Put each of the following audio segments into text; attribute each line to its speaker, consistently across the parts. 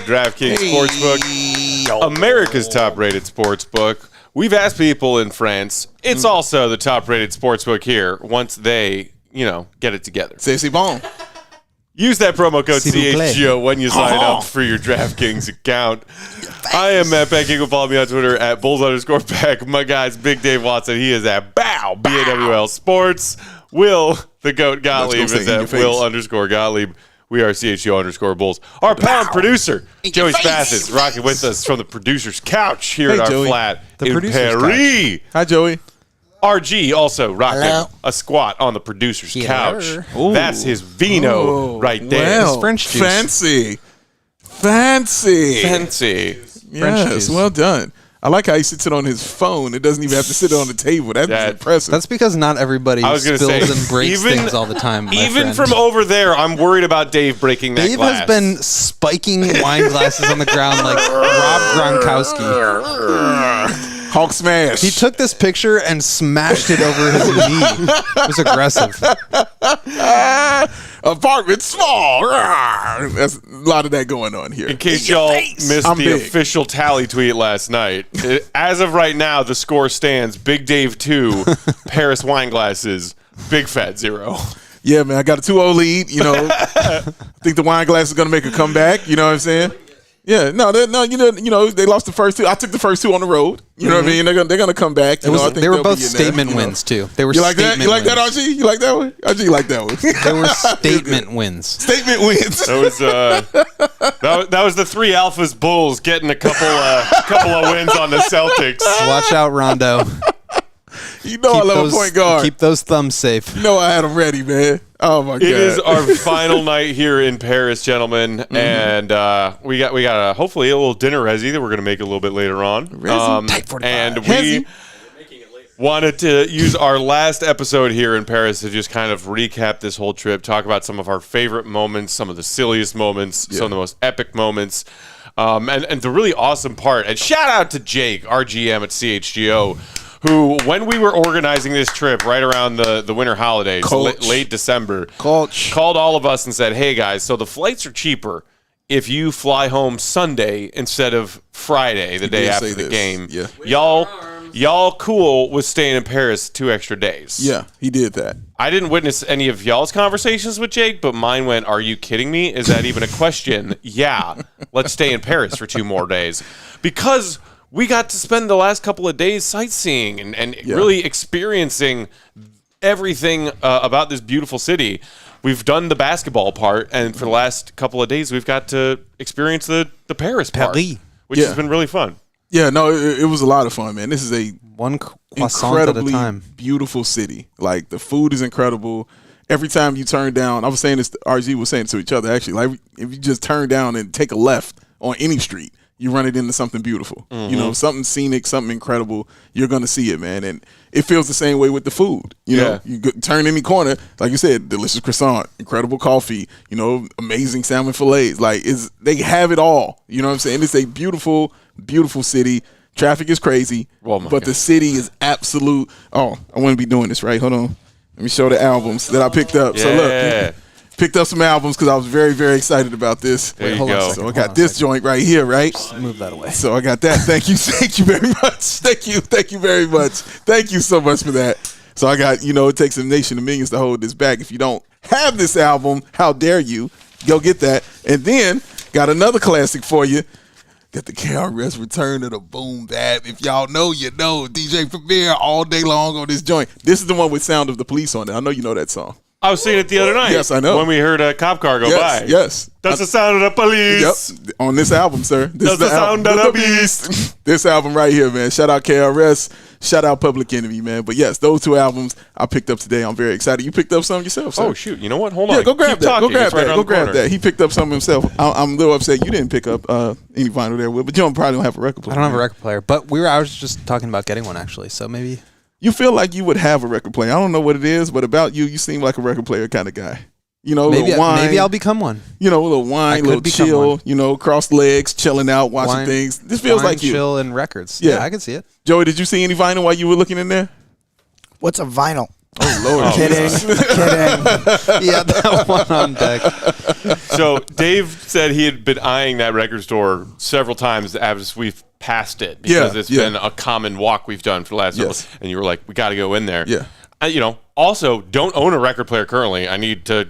Speaker 1: DraftKings Sportsbook, America's top-rated sportsbook. We've asked people in France. It's also the top-rated sportsbook here once they, get it together.
Speaker 2: C'est bon.
Speaker 1: Use that promo code CHGO when you sign up for your DraftKings account. I am Matt Beck. You can follow me on Twitter at Bulls_Beck. My guy's Big Dave Watson. He is at BAWL Sports. Will, the GOAT Gottlieb, is at Will_Gottlieb. We are CHGO _Bulls. Our pound producer, Joey Spath, is rocking with us from the producer's couch here at our flat in Paris.
Speaker 2: Hi, Joey.
Speaker 1: RG also rocking a squat on the producer's couch. Ooh. That's his vino right there.
Speaker 2: Well, French juice. Fancy. Yes, well done. I like how he sits it on his phone. It doesn't even have to sit it on the table. That's impressive.
Speaker 3: That's because not everybody spills and breaks things all the time.
Speaker 1: Even from over there, I'm worried about Dave breaking that
Speaker 3: Dave
Speaker 1: glass.
Speaker 3: Has been spiking wine glasses on the ground like Rob Gronkowski.
Speaker 2: Hulk smash.
Speaker 3: He took this picture and smashed it over his knee. It was aggressive.
Speaker 2: Apartment small. That's a lot of that going on here.
Speaker 1: In case y'all missed the official tally tweet last night, as of right now, the score stands: Big Dave 2, Paris wine glasses, Big Fat 0.
Speaker 2: Yeah, man, I got a 2-0 lead. I think the wine glass is going to make a comeback. You know what I'm saying? Yeah, they lost the first two. I took the first two on the road. You know what I mean? They're gonna come back.
Speaker 3: They were both statement wins too. They were.
Speaker 2: You like that? You like that, RG? You like that one? RG, you like that one?
Speaker 3: They were statement wins.
Speaker 2: Statement wins.
Speaker 1: That was the three Alphas Bulls getting a couple of wins on the Celtics.
Speaker 3: Watch out, Rondo.
Speaker 2: I love a point guard.
Speaker 3: Keep those thumbs safe.
Speaker 2: I had them ready, man. Oh my God!
Speaker 1: It is our final night here in Paris, gentlemen, and we got hopefully a little dinner resi that we're going to make a little bit later on. And we wanted to use our last episode here in Paris to just kind of recap this whole trip, talk about some of our favorite moments, some of the silliest moments, some of the most epic moments, and the really awesome part. And shout out to Jake, our GM at CHGO. Who, when we were organizing this trip right around the winter holidays, late December, called all of us and said, hey, guys, so the flights are cheaper if you fly home Sunday instead of Friday, the day after the game. Yeah. Y'all cool with staying in Paris 2 extra days.
Speaker 2: Yeah, he did that.
Speaker 1: I didn't witness any of y'all's conversations with Jake, but mine went, are you kidding me? Is that even a question? Yeah, let's stay in Paris for 2 more days. Because we got to spend the last couple of days sightseeing and really experiencing everything about this beautiful city. We've done the basketball part, and for the last couple of days, we've got to experience the Paris part, which has been really fun.
Speaker 2: Yeah, no, it was a lot of fun, man. This is a incredibly beautiful city. Like, the food is incredible. Every time you turn down, I was saying this, RG was saying to each other, actually, like, if you just turn down and take a left on any street, you run it into something beautiful, something scenic, something incredible. You're going to see it, man. And it feels the same way with the food. You turn any corner, like you said, delicious croissant, incredible coffee, amazing salmon fillets. Like, they have it all. You know what I'm saying? It's a beautiful, beautiful city. Traffic is crazy, but the city is absolute. Oh, I want to be doing this, right? Hold on. Let me show the albums that I picked up. Yeah. So look. Picked up some albums because I was very, very excited about this.
Speaker 1: Hold on a second.
Speaker 2: So I got this joint right here, right?
Speaker 3: Just move that away.
Speaker 2: So I got that. Thank you very much. Thank you very much. Thank you so much for that. So I got, it takes a nation of millions to hold this back. If you don't have this album, how dare you? Go get that. And then got another classic for you. Got the KRS Return of the Boom Bap. If y'all know, you know. DJ Premier all day long on this joint. This is the one with Sound of the Police on it. I know you know that song.
Speaker 1: I was singing it the other night.
Speaker 2: Yes, I know.
Speaker 1: When we heard a cop car go by.
Speaker 2: Yes.
Speaker 1: That's the sound of the police.
Speaker 2: Yep. On this album, sir. This
Speaker 1: That's the sound of the beast.
Speaker 2: This album right here, man. Shout out KRS. Shout out Public Enemy, man. But yes, those 2 albums I picked up today. I'm very excited. You picked up some yourself, sir.
Speaker 1: Oh, shoot. You know what? Hold on.
Speaker 2: Yeah, go grab that. Go grab that. He picked up some himself. I'm a little upset you didn't pick up any vinyl there, Will. But you probably don't have a record player.
Speaker 3: I don't have a record player. But I was just talking about getting one, actually. So maybe.
Speaker 2: You feel like you would have a record player. I don't know what it is, but about you seem like a record player kind of guy. Maybe
Speaker 3: I'll become one.
Speaker 2: A little wine, a little chill, cross legs, chilling out, watching things. This feels like you.
Speaker 3: Chill and records. Yeah, I can see it.
Speaker 2: Joey, did you see any vinyl while you were looking in there?
Speaker 4: What's a vinyl?
Speaker 2: Oh, Lord.
Speaker 4: Kidding.
Speaker 3: Yeah, that one on deck.
Speaker 1: So Dave said he had been eyeing that record store several times as we've passed it because it's been a common walk we've done for the last several. And you were like, we got to go in there.
Speaker 2: Yeah.
Speaker 1: Also, don't own a record player currently. I need to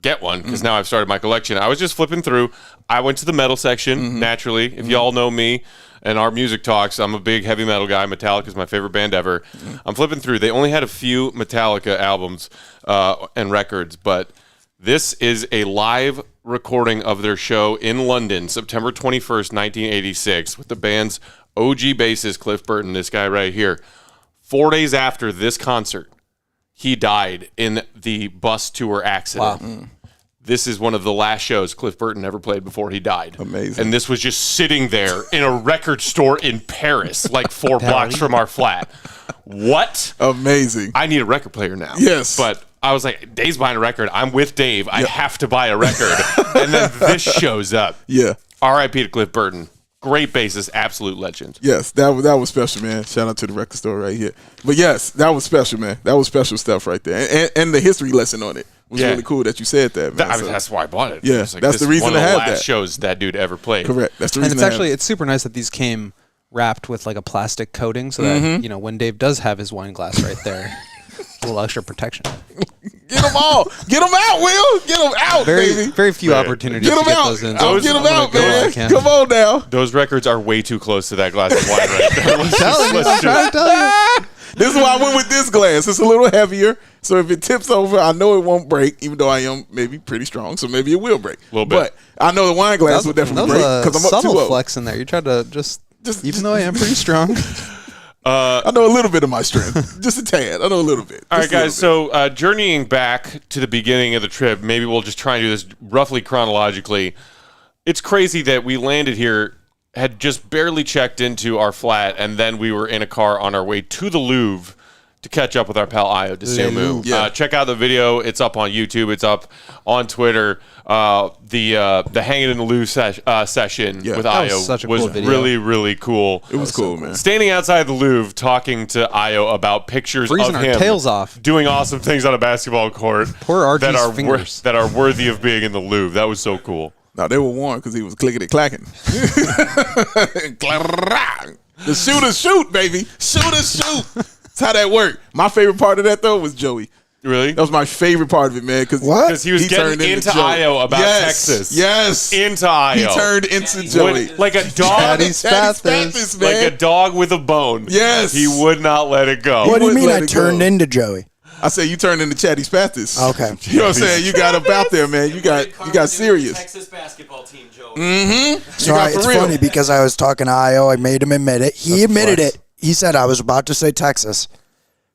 Speaker 1: get one because now I've started my collection. I was just flipping through. I went to the metal section, naturally. If y'all know me and our music talks, I'm a big heavy metal guy. Metallica is my favorite band ever. I'm flipping through. They only had a few Metallica albums and records, but this is a live recording of their show in London, September 21st, 1986, with the band's OG bassist, Cliff Burton, this guy right here. 4 days after this concert, he died in the bus tour accident. Wow. This is one of the last shows Cliff Burton ever played before he died.
Speaker 2: Amazing.
Speaker 1: And this was just sitting there in a record store in Paris, like 4 blocks from our flat. What?
Speaker 2: Amazing.
Speaker 1: I need a record player now.
Speaker 2: Yes.
Speaker 1: But I was like, Dave's buying a record. I'm with Dave. I have to buy a record. And then this shows up.
Speaker 2: Yeah.
Speaker 1: R.I.P. to Cliff Burton. Great bassist, absolute legend.
Speaker 2: Yes, that was special, man. Shout out to the record store right here. But yes, that was special, man. That was special stuff right there. And the history lesson on it was really cool that you said that, man.
Speaker 1: That's why I bought it.
Speaker 2: Yeah,
Speaker 1: like,
Speaker 2: that's the reason to have that.
Speaker 1: One of the last shows that dude ever played.
Speaker 2: Correct. That's the reason.
Speaker 3: And it's super nice that these came wrapped with like a plastic coating so that, when Dave does have his wine glass right there, a little extra protection.
Speaker 2: Get them all. Get them out, Will. Get them out, baby.
Speaker 3: Very few opportunities
Speaker 2: get them
Speaker 3: to get
Speaker 2: out.
Speaker 3: those in.
Speaker 2: Get them out, man. Come on now.
Speaker 1: Those records are way too close to that glass of wine right there.
Speaker 2: This is why I went with this glass. It's a little heavier, so if it tips over, I know it won't break, even though I am maybe pretty strong, so maybe it will break.
Speaker 1: A little bit.
Speaker 2: But I know the wine glass will definitely break because I'm up 2-0.
Speaker 3: Subtle flex in there. You tried to just even though I am pretty strong.
Speaker 2: I know a little bit of my strength. Just a tad. I know a little bit.
Speaker 1: All right, guys. So journeying back to the beginning of the trip, maybe we'll just try and do this roughly chronologically. It's crazy that we landed here, had just barely checked into our flat, and then we were in a car on our way to the Louvre to catch up with our pal Ayo Desemu.
Speaker 2: Yeah.
Speaker 1: Check out the video. It's up on YouTube. It's up on Twitter. The Hanging in the Louvre session with Ayo was really, really cool.
Speaker 2: It was cool, man.
Speaker 1: Standing outside the Louvre talking to Ayo about pictures
Speaker 3: Freezing
Speaker 1: of him
Speaker 3: our tails off,
Speaker 1: doing awesome things on a basketball court.
Speaker 3: Poor RG's fingers.
Speaker 1: That are worthy of being in the Louvre. That was so cool.
Speaker 2: No, they were warned because he was clickety-clacking. The shooters shoot, baby. Shooters shoot. That's how that worked. My favorite part of that, though, was Joey.
Speaker 1: Really?
Speaker 2: That was my favorite part of it, man.
Speaker 1: Because he was getting into Ayo about Texas.
Speaker 2: Yes.
Speaker 1: Into Ayo.
Speaker 2: He turned into Joey.
Speaker 1: Like a dog.
Speaker 2: Spathis, man.
Speaker 1: Like a dog with a bone.
Speaker 2: Yes.
Speaker 1: He would not let it go.
Speaker 4: What do you mean I turned into Joey?
Speaker 2: I say you turned into Chatty Spathis.
Speaker 4: Okay.
Speaker 2: You know what I'm saying? You got up out there, man. You got serious.
Speaker 5: Texas basketball team, Joey.
Speaker 2: Mm-hmm.
Speaker 4: So it's funny because I was talking to Ayo. I made him admit it. He admitted it. He said I was about to say Texas.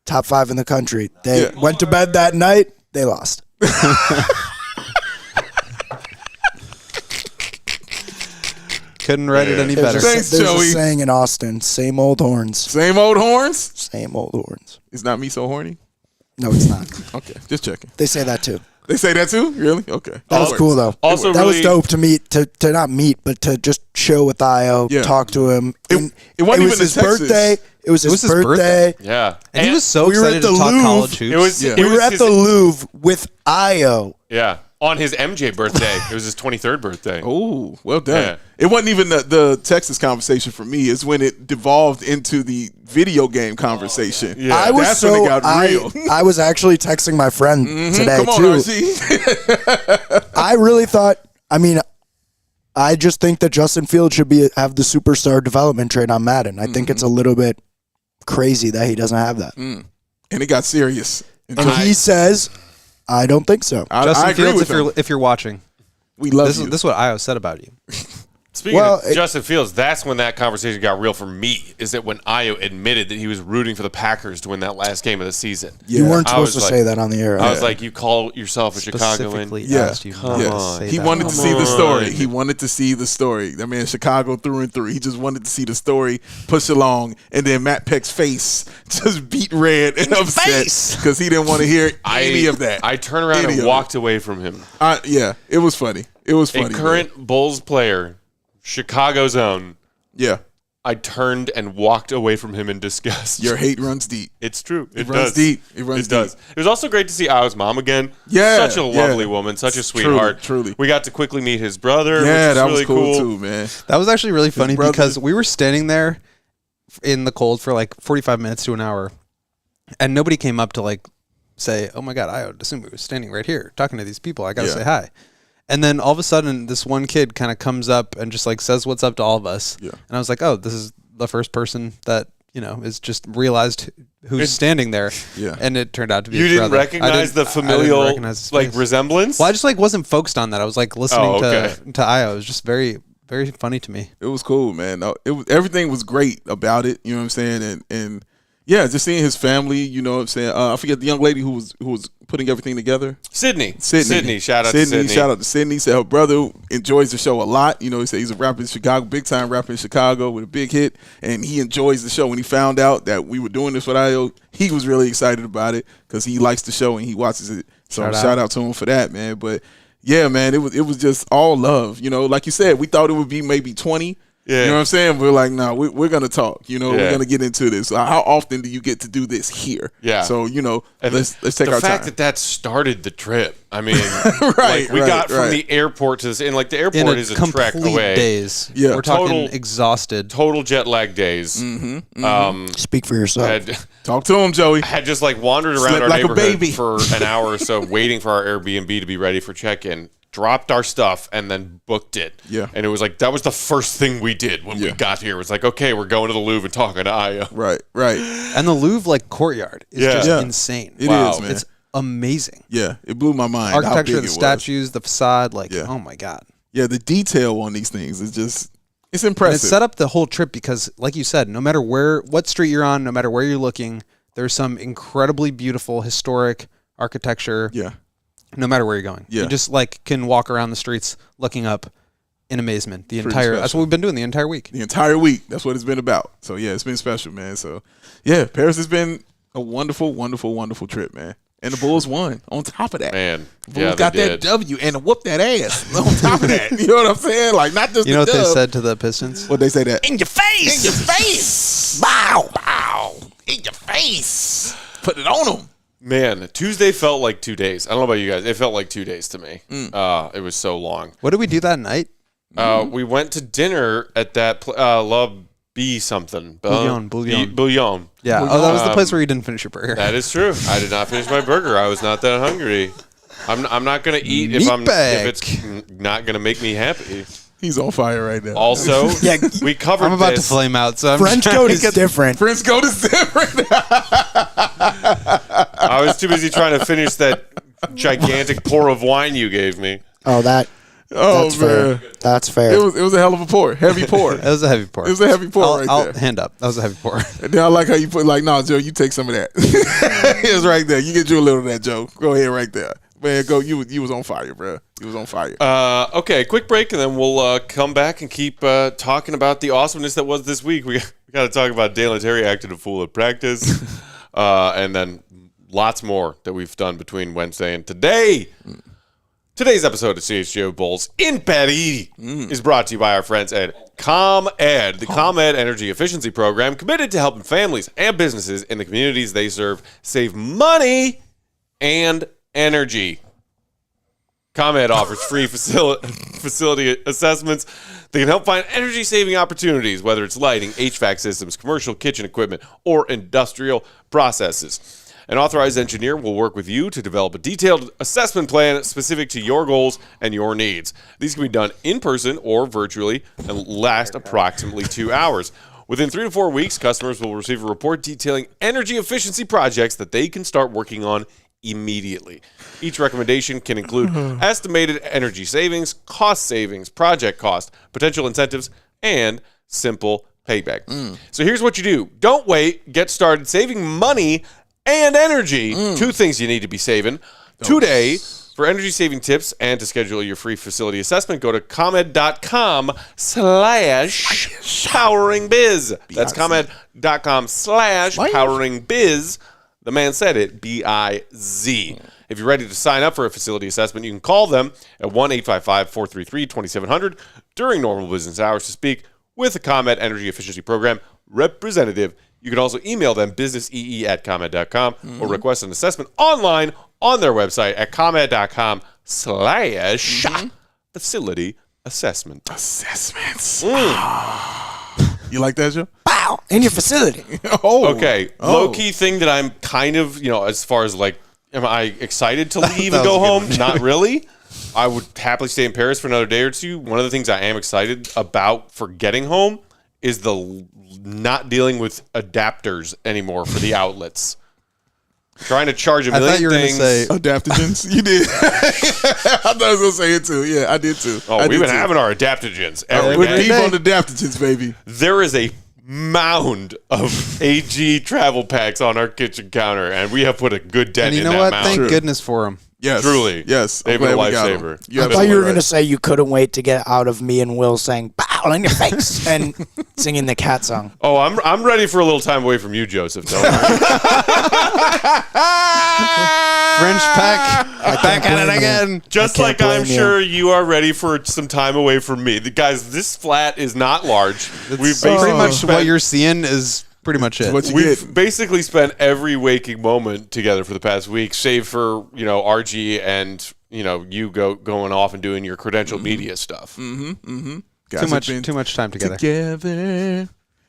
Speaker 4: Top 5 in the country. They went to bed that night. They lost.
Speaker 3: Couldn't write it any better.
Speaker 2: Thanks,
Speaker 4: There's
Speaker 2: Joey.
Speaker 4: a saying in Austin, same old horns.
Speaker 2: Same old horns?
Speaker 4: Same old horns.
Speaker 2: It's not me so horny?
Speaker 4: No, it's not.
Speaker 2: Okay, just checking.
Speaker 4: They say that too.
Speaker 2: They say that too? Really? Okay.
Speaker 4: That was cool though.
Speaker 1: Also,
Speaker 4: that
Speaker 1: really,
Speaker 4: was dope to meet, to not meet, but to just chill with Ayo, talk to him.
Speaker 2: It wasn't even
Speaker 4: his
Speaker 2: Texas.
Speaker 4: birthday. It was his birthday.
Speaker 1: Yeah.
Speaker 3: And he was so excited to talk college hoops.
Speaker 4: We were at the Louvre with Ayo.
Speaker 1: Yeah. On his MJ birthday. It was his 23rd birthday.
Speaker 2: Oh, well done.
Speaker 1: Yeah.
Speaker 2: It wasn't even the Texas conversation for me. It's when it devolved into the video game conversation.
Speaker 1: Yeah.
Speaker 4: I was
Speaker 2: That's when it got real.
Speaker 4: I was actually texting my friend today
Speaker 2: Come on,
Speaker 4: too.
Speaker 2: RC.
Speaker 4: I really thought. I mean, I just think that Justin Fields should have the superstar development trade on Madden. I think it's a little bit crazy that he doesn't have that.
Speaker 2: And it got serious.
Speaker 4: And he says, "I don't think so."
Speaker 3: Justin
Speaker 2: I agree
Speaker 3: Fields,
Speaker 2: with
Speaker 3: if you're watching,
Speaker 2: we love
Speaker 3: this
Speaker 2: you.
Speaker 3: is what Ayo said about you.
Speaker 1: Speaking of Justin Fields, that's when that conversation got real for me, is that when Ayo admitted that he was rooting for the Packers to win that last game of the season.
Speaker 4: You weren't supposed to say that on the air.
Speaker 1: I was like, you call yourself a Chicagoan?
Speaker 3: Specifically asked you not to say
Speaker 2: He
Speaker 3: that.
Speaker 2: wanted to see the story. He wanted to see the story. That man, Chicago through and through. He just wanted to see the story push along, and then Matt Peck's face just beat red and upset because he didn't want to hear any of that.
Speaker 1: I turned around and walked away from him.
Speaker 2: Yeah, it was funny. It was funny.
Speaker 1: A current Bulls player, Chicago's own.
Speaker 2: Yeah.
Speaker 1: I turned and walked away from him in disgust.
Speaker 2: Your hate runs deep.
Speaker 1: It's true.
Speaker 2: It runs deep. It runs deep.
Speaker 1: Does. It was also great to see Io's mom again.
Speaker 2: Yeah.
Speaker 1: Such a lovely woman. Such a sweetheart.
Speaker 2: Truly.
Speaker 1: We got to quickly meet his brother.
Speaker 2: Yeah,
Speaker 1: which
Speaker 2: that
Speaker 1: was
Speaker 2: was cool too, man.
Speaker 3: That was actually really funny because we were standing there in the cold for like 45 minutes to an hour, and nobody came up to like say, "Oh my God, Io Desumbu was standing right here talking to these people. I got to say hi." And then all of a sudden, this one kid kind of comes up and just like says what's up to all of us. Yeah. And I was like, "Oh, this is the first person that is just realized who's standing there."
Speaker 2: Yeah.
Speaker 3: And it turned out to be
Speaker 1: you
Speaker 3: his
Speaker 1: didn't
Speaker 3: brother.
Speaker 1: recognize the familial resemblance.
Speaker 3: Well, I just like wasn't focused on that. I was like listening to Io. It was just very, very funny to me.
Speaker 2: It was cool, man. Everything was great about it. You know what I'm saying? And yeah, just seeing his family. You know what I'm saying? I forget the young lady who was putting everything together.
Speaker 1: Sydney. Shout out to Sydney.
Speaker 2: Shout out to Sydney. Said her brother enjoys the show a lot. You know, he said he's a rapper in Chicago, big time rapper in Chicago with a big hit, and he enjoys the show. When he found out that we were doing this with IO, he was really excited about it because he likes the show and he watches it. So shout out to him for that, man. But yeah, man, it was just all love. You know, like you said, we thought it would be maybe 20. Yeah. You know what I'm saying? We're like, nah, we're going to talk. You know, we're going to get into this. How often do you get to do this here?
Speaker 1: Yeah.
Speaker 2: So, let's take our time.
Speaker 1: The fact that started the trip. I mean, we got from the airport to this, and like the airport is a trek away.
Speaker 3: Days.
Speaker 2: Yeah.
Speaker 3: We're talking exhausted.
Speaker 1: Total jet lag days.
Speaker 4: Speak for yourself.
Speaker 2: Talk to him, Joey.
Speaker 1: I had just like wandered around our neighborhood for an hour or so waiting for our Airbnb to be ready for check-in. Dropped our stuff and then booked it.
Speaker 2: Yeah.
Speaker 1: And it was like, that was the first thing we did when we got here. It was like, okay, we're going to the Louvre and talking to Aya.
Speaker 2: Right.
Speaker 3: And the Louvre courtyard is just insane.
Speaker 2: It is, man.
Speaker 3: It's amazing.
Speaker 2: Yeah. It blew my mind.
Speaker 3: Architecture, the statues, the facade, oh my God.
Speaker 2: Yeah, the detail on these things is just, it's impressive.
Speaker 3: And it set up the whole trip because, like you said, no matter what street you're on, no matter where you're looking, there's some incredibly beautiful historic architecture.
Speaker 2: Yeah.
Speaker 3: No matter where you're going.
Speaker 2: Yeah.
Speaker 3: You just can walk around the streets looking up in amazement. That's what we've been doing the entire week.
Speaker 2: The entire week. That's what it's been about. So yeah, it's been special, man. So yeah, Paris has been a wonderful, wonderful, wonderful trip, man. And the Bulls won on top of that.
Speaker 1: Man.
Speaker 2: The Bulls got that W and whooped that ass on top of that. You know what I'm saying? Like not just
Speaker 3: You know what they said to the Pistons?
Speaker 2: What'd they say that?
Speaker 4: In your face!
Speaker 2: In your face! Bow! Bow! In your face! Put it on them.
Speaker 1: Man, Tuesday felt like 2 days. I don't know about you guys. It felt like 2 days to me. It was so long.
Speaker 3: What did we do that night?
Speaker 1: We went to dinner at that La B something.
Speaker 3: Bouillon. Yeah.
Speaker 1: Bouillon.
Speaker 3: Oh, that was the place where you didn't finish your burger.
Speaker 1: That is true. I did not finish my burger. I was not that hungry. I'm not going to eat if it's not going to make me happy.
Speaker 2: He's on fire right now.
Speaker 1: Also, we covered
Speaker 3: I'm about
Speaker 1: this.
Speaker 3: to flame out. So
Speaker 4: French goat is different.
Speaker 2: French goat is different.
Speaker 1: I was too busy trying to finish that gigantic pour of wine you gave me.
Speaker 4: That's
Speaker 2: man.
Speaker 4: fair. That's fair.
Speaker 2: It was a hell of a pour. Heavy pour.
Speaker 3: That was a heavy pour.
Speaker 2: It was a heavy pour right there.
Speaker 3: I'll hand up. That was a heavy pour.
Speaker 2: And then I like how you put nah, Joe, you take some of that. It was right there. You get you a little of that, Joe. Go ahead right there. Man, go. You was on fire, bro. You was on fire.
Speaker 1: Okay, quick break, and then we'll come back and keep talking about the awesomeness that was this week. We got to talk about Dalen Terry acting a fool at practice, and then lots more that we've done between Wednesday and today. Today's episode of CHGO Bulls in Paris is brought to you by our friends at ComEd, the ComEd Energy Efficiency Program, committed to helping families and businesses in the communities they serve save money and energy. ComEd offers free facility assessments that can help find energy-saving opportunities, whether it's lighting, HVAC systems, commercial kitchen equipment, or industrial processes. An authorized engineer will work with you to develop a detailed assessment plan specific to your goals and your needs. These can be done in person or virtually and last approximately 2 hours. Within 3 to 4 weeks, customers will receive a report detailing energy efficiency projects that they can start working on immediately. Each recommendation can include estimated energy savings, cost savings, project cost, potential incentives, and simple payback. So here's what you do. Don't wait. Get started saving money and energy. 2 things you need to be saving today. For energy saving tips and to schedule your free facility assessment, go to ComEd.com/poweringbiz. That's ComEd.com/poweringbiz. The man said it, B-I-Z. If you're ready to sign up for a facility assessment, you can call them at 1-855-433-2700 during normal business hours to speak with a ComEd Energy Efficiency Program representative. You can also email them businessee@comed.com or request an assessment online on their website at comed.com/facility assessment.
Speaker 2: Assessments. You like that, Joe?
Speaker 4: Wow, in your facility.
Speaker 1: Okay. Low-key thing that I'm kind of, as far as like, am I excited to leave and go home? Not really. I would happily stay in Paris for another day or two. One of the things I am excited about for getting home is the not dealing with adapters anymore for the outlets. Trying to charge a million things.
Speaker 3: Say
Speaker 2: adaptogens. You did. I thought I was going to say it too. Yeah, I did too.
Speaker 1: Oh, we've been having our adaptogens every
Speaker 2: We're
Speaker 1: day.
Speaker 2: deep on the adaptogens, baby.
Speaker 1: There is a mound of AG travel packs on our kitchen counter, and we have put a good dent
Speaker 3: and you
Speaker 1: in
Speaker 3: know
Speaker 1: that
Speaker 3: what?
Speaker 1: mound.
Speaker 3: Thank goodness for them.
Speaker 2: Yes.
Speaker 1: Truly.
Speaker 2: Yes.
Speaker 1: They've been a lifesaver.
Speaker 4: I thought you were going to say you couldn't wait to get out of me and Will saying "bow" in your face and singing the cat song.
Speaker 1: Oh, I'm ready for a little time away from you, Joseph. Don't worry.
Speaker 3: French pack, back at it again.
Speaker 1: Just like I'm sure you are ready for some time away from me. The guys, this flat is not large. We've
Speaker 3: Pretty much what you're seeing is pretty much it.
Speaker 1: We've basically spent every waking moment together for the past week, save for RG and you going off and doing your credential media stuff.
Speaker 3: Too much time together.
Speaker 2: Together,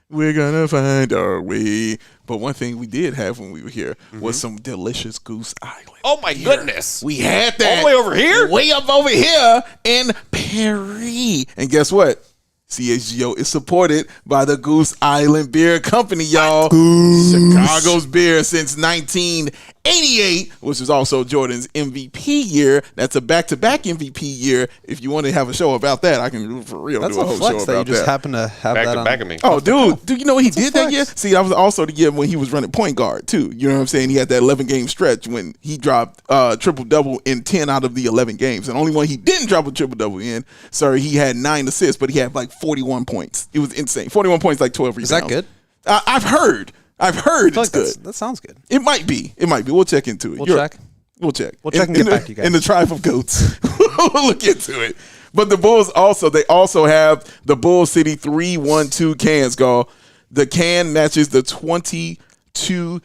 Speaker 2: we're gonna find our way. But one thing we did have when we were here was some delicious Goose Island.
Speaker 1: Oh my goodness!
Speaker 2: We had that
Speaker 1: all the way over here,
Speaker 2: way up over here in Paris. And guess what? CHGO is supported by the Goose Island Beer Company, y'all. Chicago's beer since 1988, which is also Jordan's MVP year. That's a back-to-back MVP year. If you want to have a show about that, I can for real
Speaker 3: That's
Speaker 2: do a
Speaker 3: a
Speaker 2: whole
Speaker 3: flex
Speaker 2: show
Speaker 3: that you
Speaker 2: about
Speaker 3: just
Speaker 2: that.
Speaker 3: happen to have that on.
Speaker 1: back of me.
Speaker 2: Oh, dude, you know what he did that
Speaker 3: flex.
Speaker 2: year? See, that was also the year when he was running point guard, too. You know what I'm saying? He had that 11-game stretch when he dropped triple-double in 10 out of the 11 games. And only one he didn't drop a triple-double in, he had 9 assists, but he had like 41 points. It was insane. 41 points, like 12 rebounds.
Speaker 3: Is that good?
Speaker 2: I've heard it's good.
Speaker 3: That sounds good.
Speaker 2: It might be. We'll check into it.
Speaker 3: We'll check.
Speaker 2: We'll check.
Speaker 3: We'll check and get back to you guys.
Speaker 2: In the tribe of goats. We'll look into it. But the Bulls they also have the Bull City 312 cans, y'all. The can matches the 22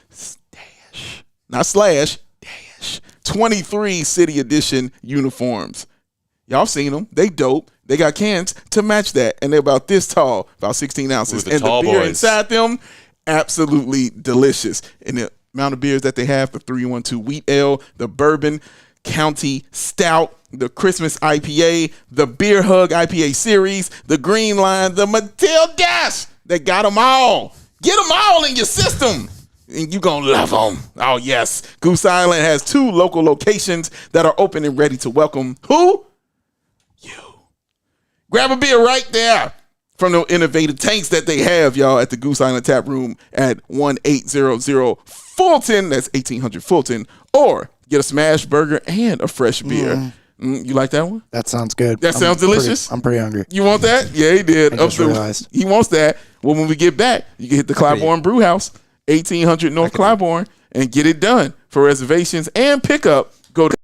Speaker 2: dash, not slash, dash, 23 City Edition uniforms. Y'all seen them. They dope. They got cans to match that. And they're about this tall, about 16 ounces.
Speaker 1: The
Speaker 2: and the
Speaker 1: tall
Speaker 2: beer
Speaker 1: boys
Speaker 2: inside them, absolutely delicious. And the amount of beers that they have, the 312 Wheat Ale, the Bourbon County Stout, the Christmas IPA, the Beer Hug IPA series, the Green Line, the Matildas. They got them all. Get them all in your system. And you're going to love them. Oh, yes. Goose Island has 2 local locations that are open and ready to welcome who? You. Grab a beer right there from the innovative tanks that they have, y'all, at the Goose Island Tap Room at 1800 Fulton. That's 1800 Fulton. Or get a smash burger and a fresh beer. You like that one?
Speaker 4: That sounds good.
Speaker 2: That sounds delicious?
Speaker 4: I'm pretty hungry.
Speaker 2: You want that? Yeah, he did.
Speaker 4: I just realized.
Speaker 2: He wants that. Well, when we get back, you can hit the Clybourne Brew House, 1800 North Clybourne, and get it done. For reservations and pickup, go to...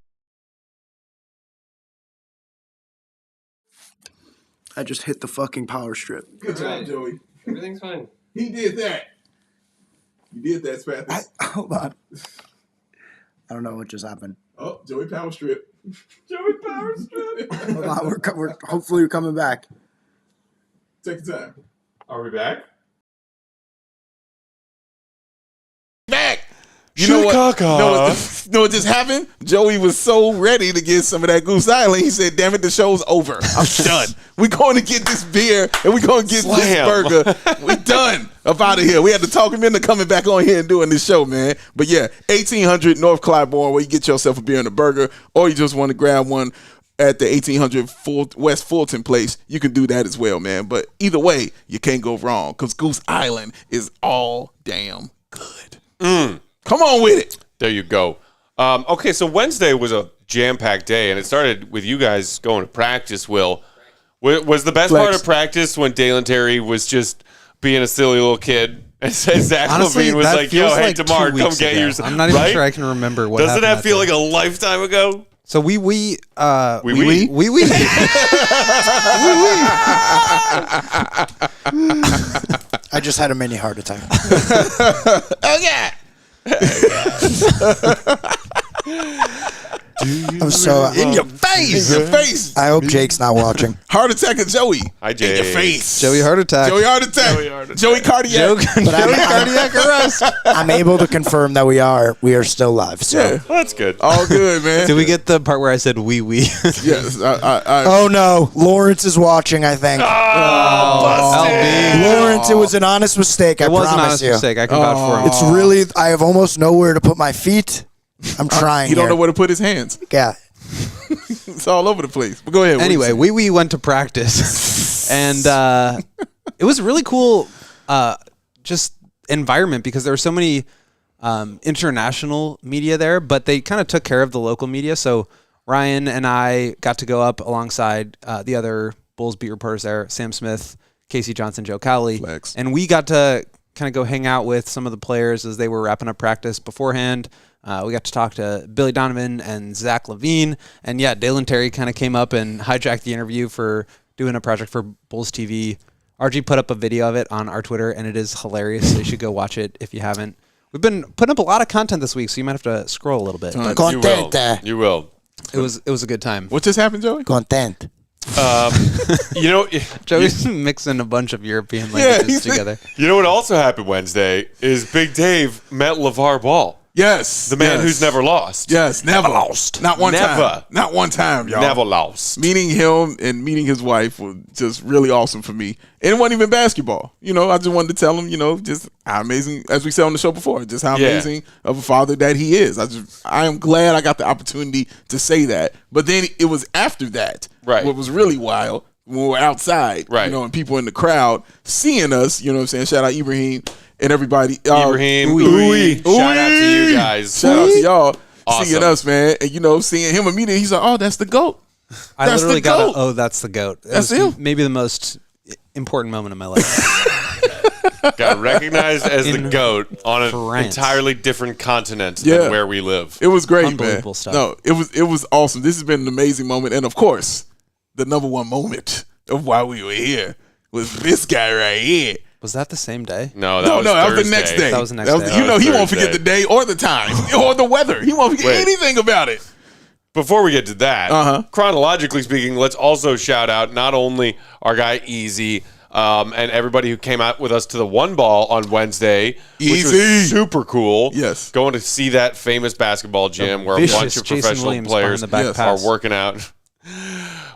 Speaker 4: I just hit the fucking power strip.
Speaker 2: Good job, Joey.
Speaker 5: Everything's fine.
Speaker 2: He did that. You did that, Spathis.
Speaker 4: Hold on. I don't know what just happened.
Speaker 2: Oh, Joey power strip.
Speaker 1: Joey Power Strip.
Speaker 4: Hold on. We're hopefully coming back.
Speaker 2: Take your time.
Speaker 1: Are we back?
Speaker 2: Back. You know what? Know what just happened? Joey was so ready to get some of that Goose Island. He said, "Damn it, the show's over. I'm done. We're going to get this beer and we're going to get this burger. We're done. Up out of here." We had to talk him into coming back on here and doing this show, man. But yeah, 1800 North Clybourne, where you get yourself a beer and a burger, or you just want to grab one at the 1800 West Fulton place, you can do that as well, man. But either way, you can't go wrong because Goose Island is all damn good. Come on with it.
Speaker 1: There you go. Okay, so Wednesday was a jam-packed day, and it started with you guys going to practice, Will. Was the best part of practice when Dalen Terry was just being a silly little kid? And Zach Levine was like, "Yo, hey, DeMar, come get yours."
Speaker 3: I'm not even sure I can remember what
Speaker 1: Doesn't
Speaker 3: happened
Speaker 1: that feel like a lifetime ago?
Speaker 3: So we
Speaker 4: I just had a mini heart attack.
Speaker 1: Oh yeah.
Speaker 4: I'm so
Speaker 2: In your face. In your face.
Speaker 4: I hope Jake's not watching.
Speaker 2: Heart attack of Joey.
Speaker 1: Hi, Jake.
Speaker 2: In your face.
Speaker 3: Joey heart attack.
Speaker 2: Joey heart attack. Joey cardiac.
Speaker 4: But
Speaker 3: cardiac arrest.
Speaker 4: I'm able to confirm that we are still live. So.
Speaker 2: Yeah.
Speaker 1: Well, that's good.
Speaker 2: All good, man.
Speaker 3: Did we get the part where I said wee?
Speaker 2: Yes.
Speaker 4: Oh no, Lawrence is watching. I think. Lawrence, it was an honest mistake.
Speaker 3: It was an
Speaker 4: promise
Speaker 3: honest
Speaker 4: you.
Speaker 3: mistake. I can vouch for him.
Speaker 4: It's really. I have almost nowhere to put my feet. I'm trying.
Speaker 2: He don't
Speaker 4: here.
Speaker 2: know where to put his hands.
Speaker 4: Yeah.
Speaker 2: It's all over the place. But go ahead.
Speaker 3: Anyway, we went to practice, and it was a really cool just environment because there were so many international media there, but they kind of took care of the local media. So Ryan and I got to go up alongside the other Bulls beat reporters there, Sam Smith, Casey Johnson, Joe Cowley, and we got to kind of go hang out with some of the players as they were wrapping up practice beforehand. We got to talk to Billy Donovan and Zach LaVine. And yeah, Dalen Terry kind of came up and hijacked the interview for doing a project for Bulls TV. RG put up a video of it on our Twitter, and it is hilarious. So you should go watch it if you haven't. We've been putting up a lot of content this week, so you might have to scroll a little bit. But
Speaker 1: You will.
Speaker 3: it was a good time.
Speaker 2: What just happened, Joey?
Speaker 4: Content.
Speaker 3: Joey's mixing a bunch of European languages together.
Speaker 1: You know what also happened Wednesday is Big Dave met LeVar Ball.
Speaker 2: Yes.
Speaker 1: The man who's never lost.
Speaker 2: Yes, never lost. Not one
Speaker 1: Never.
Speaker 2: time. Not one time, y'all.
Speaker 1: Never lost.
Speaker 2: Meeting him and meeting his wife was just really awesome for me. And it wasn't even basketball. You know, I just wanted to tell him, you know, just how amazing, as we said on the show before, just how amazing of a father that he is. I am glad I got the opportunity to say that. But then it was after that.
Speaker 1: Right.
Speaker 2: What was really wild when we were outside,
Speaker 1: right.
Speaker 2: You know, and people in the crowd seeing us, you know what I'm saying? Shout out Ibrahim and everybody.
Speaker 1: Ibrahim, Ooey. Shout out to you guys.
Speaker 2: Shout out to y'all.
Speaker 1: Awesome.
Speaker 2: Seeing us, man. And, you know, seeing him immediately, he's like, oh, that's the GOAT.
Speaker 3: I
Speaker 2: That's
Speaker 3: literally
Speaker 2: the GOAT.
Speaker 3: got that's the GOAT.
Speaker 2: That's him.
Speaker 3: Maybe the most important moment of my life.
Speaker 1: Got recognized as the GOAT on an
Speaker 3: France.
Speaker 1: entirely different continent than where we live.
Speaker 2: It was great,
Speaker 3: Unbelievable
Speaker 2: man.
Speaker 3: stuff.
Speaker 2: No, it was awesome. This has been an amazing moment. And, of course, the number one moment of why we were here was this guy right here.
Speaker 3: Was that the same day?
Speaker 1: No, that
Speaker 2: was the next day.
Speaker 3: That was the next day.
Speaker 2: You know, he won't
Speaker 1: Thursday.
Speaker 2: forget the day or the time or the weather. He won't forget anything about it.
Speaker 1: Before we get to that, chronologically speaking, let's also shout out not only our guy Easy and everybody who came out with us to the One Ball on Wednesday, which was super cool.
Speaker 2: Yes.
Speaker 1: Going to see that famous basketball gym where a bunch of professional players are working out.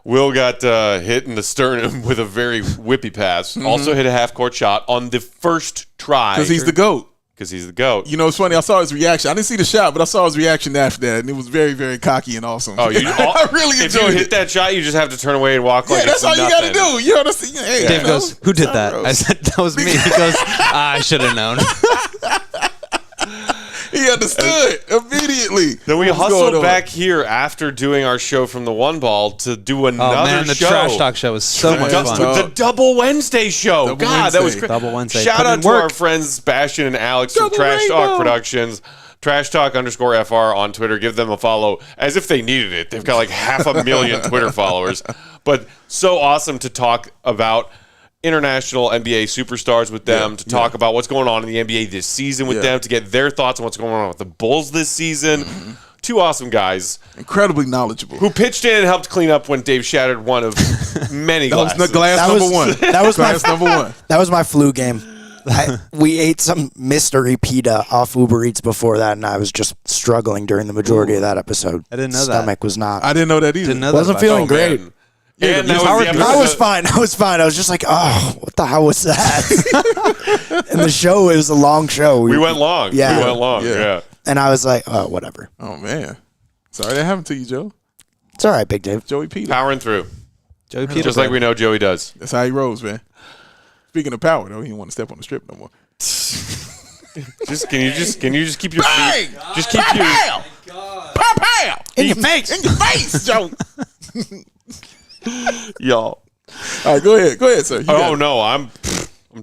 Speaker 1: Will got hit in the sternum with a very whippy pass. Also hit a half-court shot on the first try.
Speaker 2: Because he's the GOAT.
Speaker 1: Because he's the GOAT.
Speaker 2: You know, it's funny. I saw his reaction. I didn't see the shot, but I saw his reaction after that, and it was very, very cocky and awesome.
Speaker 1: Oh,
Speaker 2: I really
Speaker 1: if you
Speaker 2: enjoyed
Speaker 1: hit that shot, you just have to turn away and walk like
Speaker 2: that's
Speaker 1: it's
Speaker 2: all you
Speaker 1: nothing.
Speaker 2: got to do. You know what I'm saying? Hey,
Speaker 3: Dave goes, who did that? I said, that was me. He goes, I should have known.
Speaker 2: He understood immediately.
Speaker 1: Then we hustled back here after doing our show from the One Ball to do another
Speaker 3: Oh man, the
Speaker 1: show.
Speaker 3: Trash Talk show was so much fun.
Speaker 1: The Double Wednesday show.
Speaker 2: Double
Speaker 1: God,
Speaker 2: Wednesday.
Speaker 1: that was great.
Speaker 3: Double Wednesday.
Speaker 1: Shout
Speaker 3: Put in
Speaker 1: out to
Speaker 3: work.
Speaker 1: our friends Sebastian and Alex
Speaker 2: Double
Speaker 1: from Trash
Speaker 2: Rainbow.
Speaker 1: Talk Productions. Trash Talk _FR on Twitter. Give them a follow as if they needed it. They've got like 500,000 Twitter followers. But so awesome to talk about international NBA superstars with them, to talk about what's going on in the NBA this season with them, to get their thoughts on what's going on with the Bulls this season. Two awesome guys.
Speaker 2: Incredibly knowledgeable.
Speaker 1: Who pitched in and helped clean up when Dave shattered one of many glasses.
Speaker 2: That was glass number one.
Speaker 4: That was
Speaker 2: glass number one.
Speaker 4: That was my flu game. We ate some mystery pita off Uber Eats before that, and I was just struggling during the majority of that episode.
Speaker 3: I didn't know that.
Speaker 4: Stomach was not.
Speaker 2: I didn't know that either.
Speaker 3: Didn't know
Speaker 4: Wasn't
Speaker 3: that.
Speaker 4: feeling great.
Speaker 1: Man. And that was the episode.
Speaker 4: I was fine. I was just like, oh, what the hell was that? And the show, it was a long show.
Speaker 1: We went long.
Speaker 4: Yeah.
Speaker 1: We went long. Yeah.
Speaker 4: And I was like, oh, whatever.
Speaker 2: Oh, man. Sorry that happened to you, Joe.
Speaker 4: It's all right, Big Dave.
Speaker 2: Joey Peter.
Speaker 1: Powering through.
Speaker 3: Joey Peter.
Speaker 1: Just like we know Joey does.
Speaker 2: That's how he rolls, man. Speaking of power, though, he didn't want to step on the strip no more.
Speaker 1: Can you just keep your
Speaker 2: Bang!
Speaker 1: feet? Just keep your
Speaker 2: Pow, pow!
Speaker 4: In your face.
Speaker 2: In your face, Joe.
Speaker 1: y'all.
Speaker 2: All right, go ahead, sir. You got
Speaker 1: Oh
Speaker 2: it.
Speaker 1: no, I'm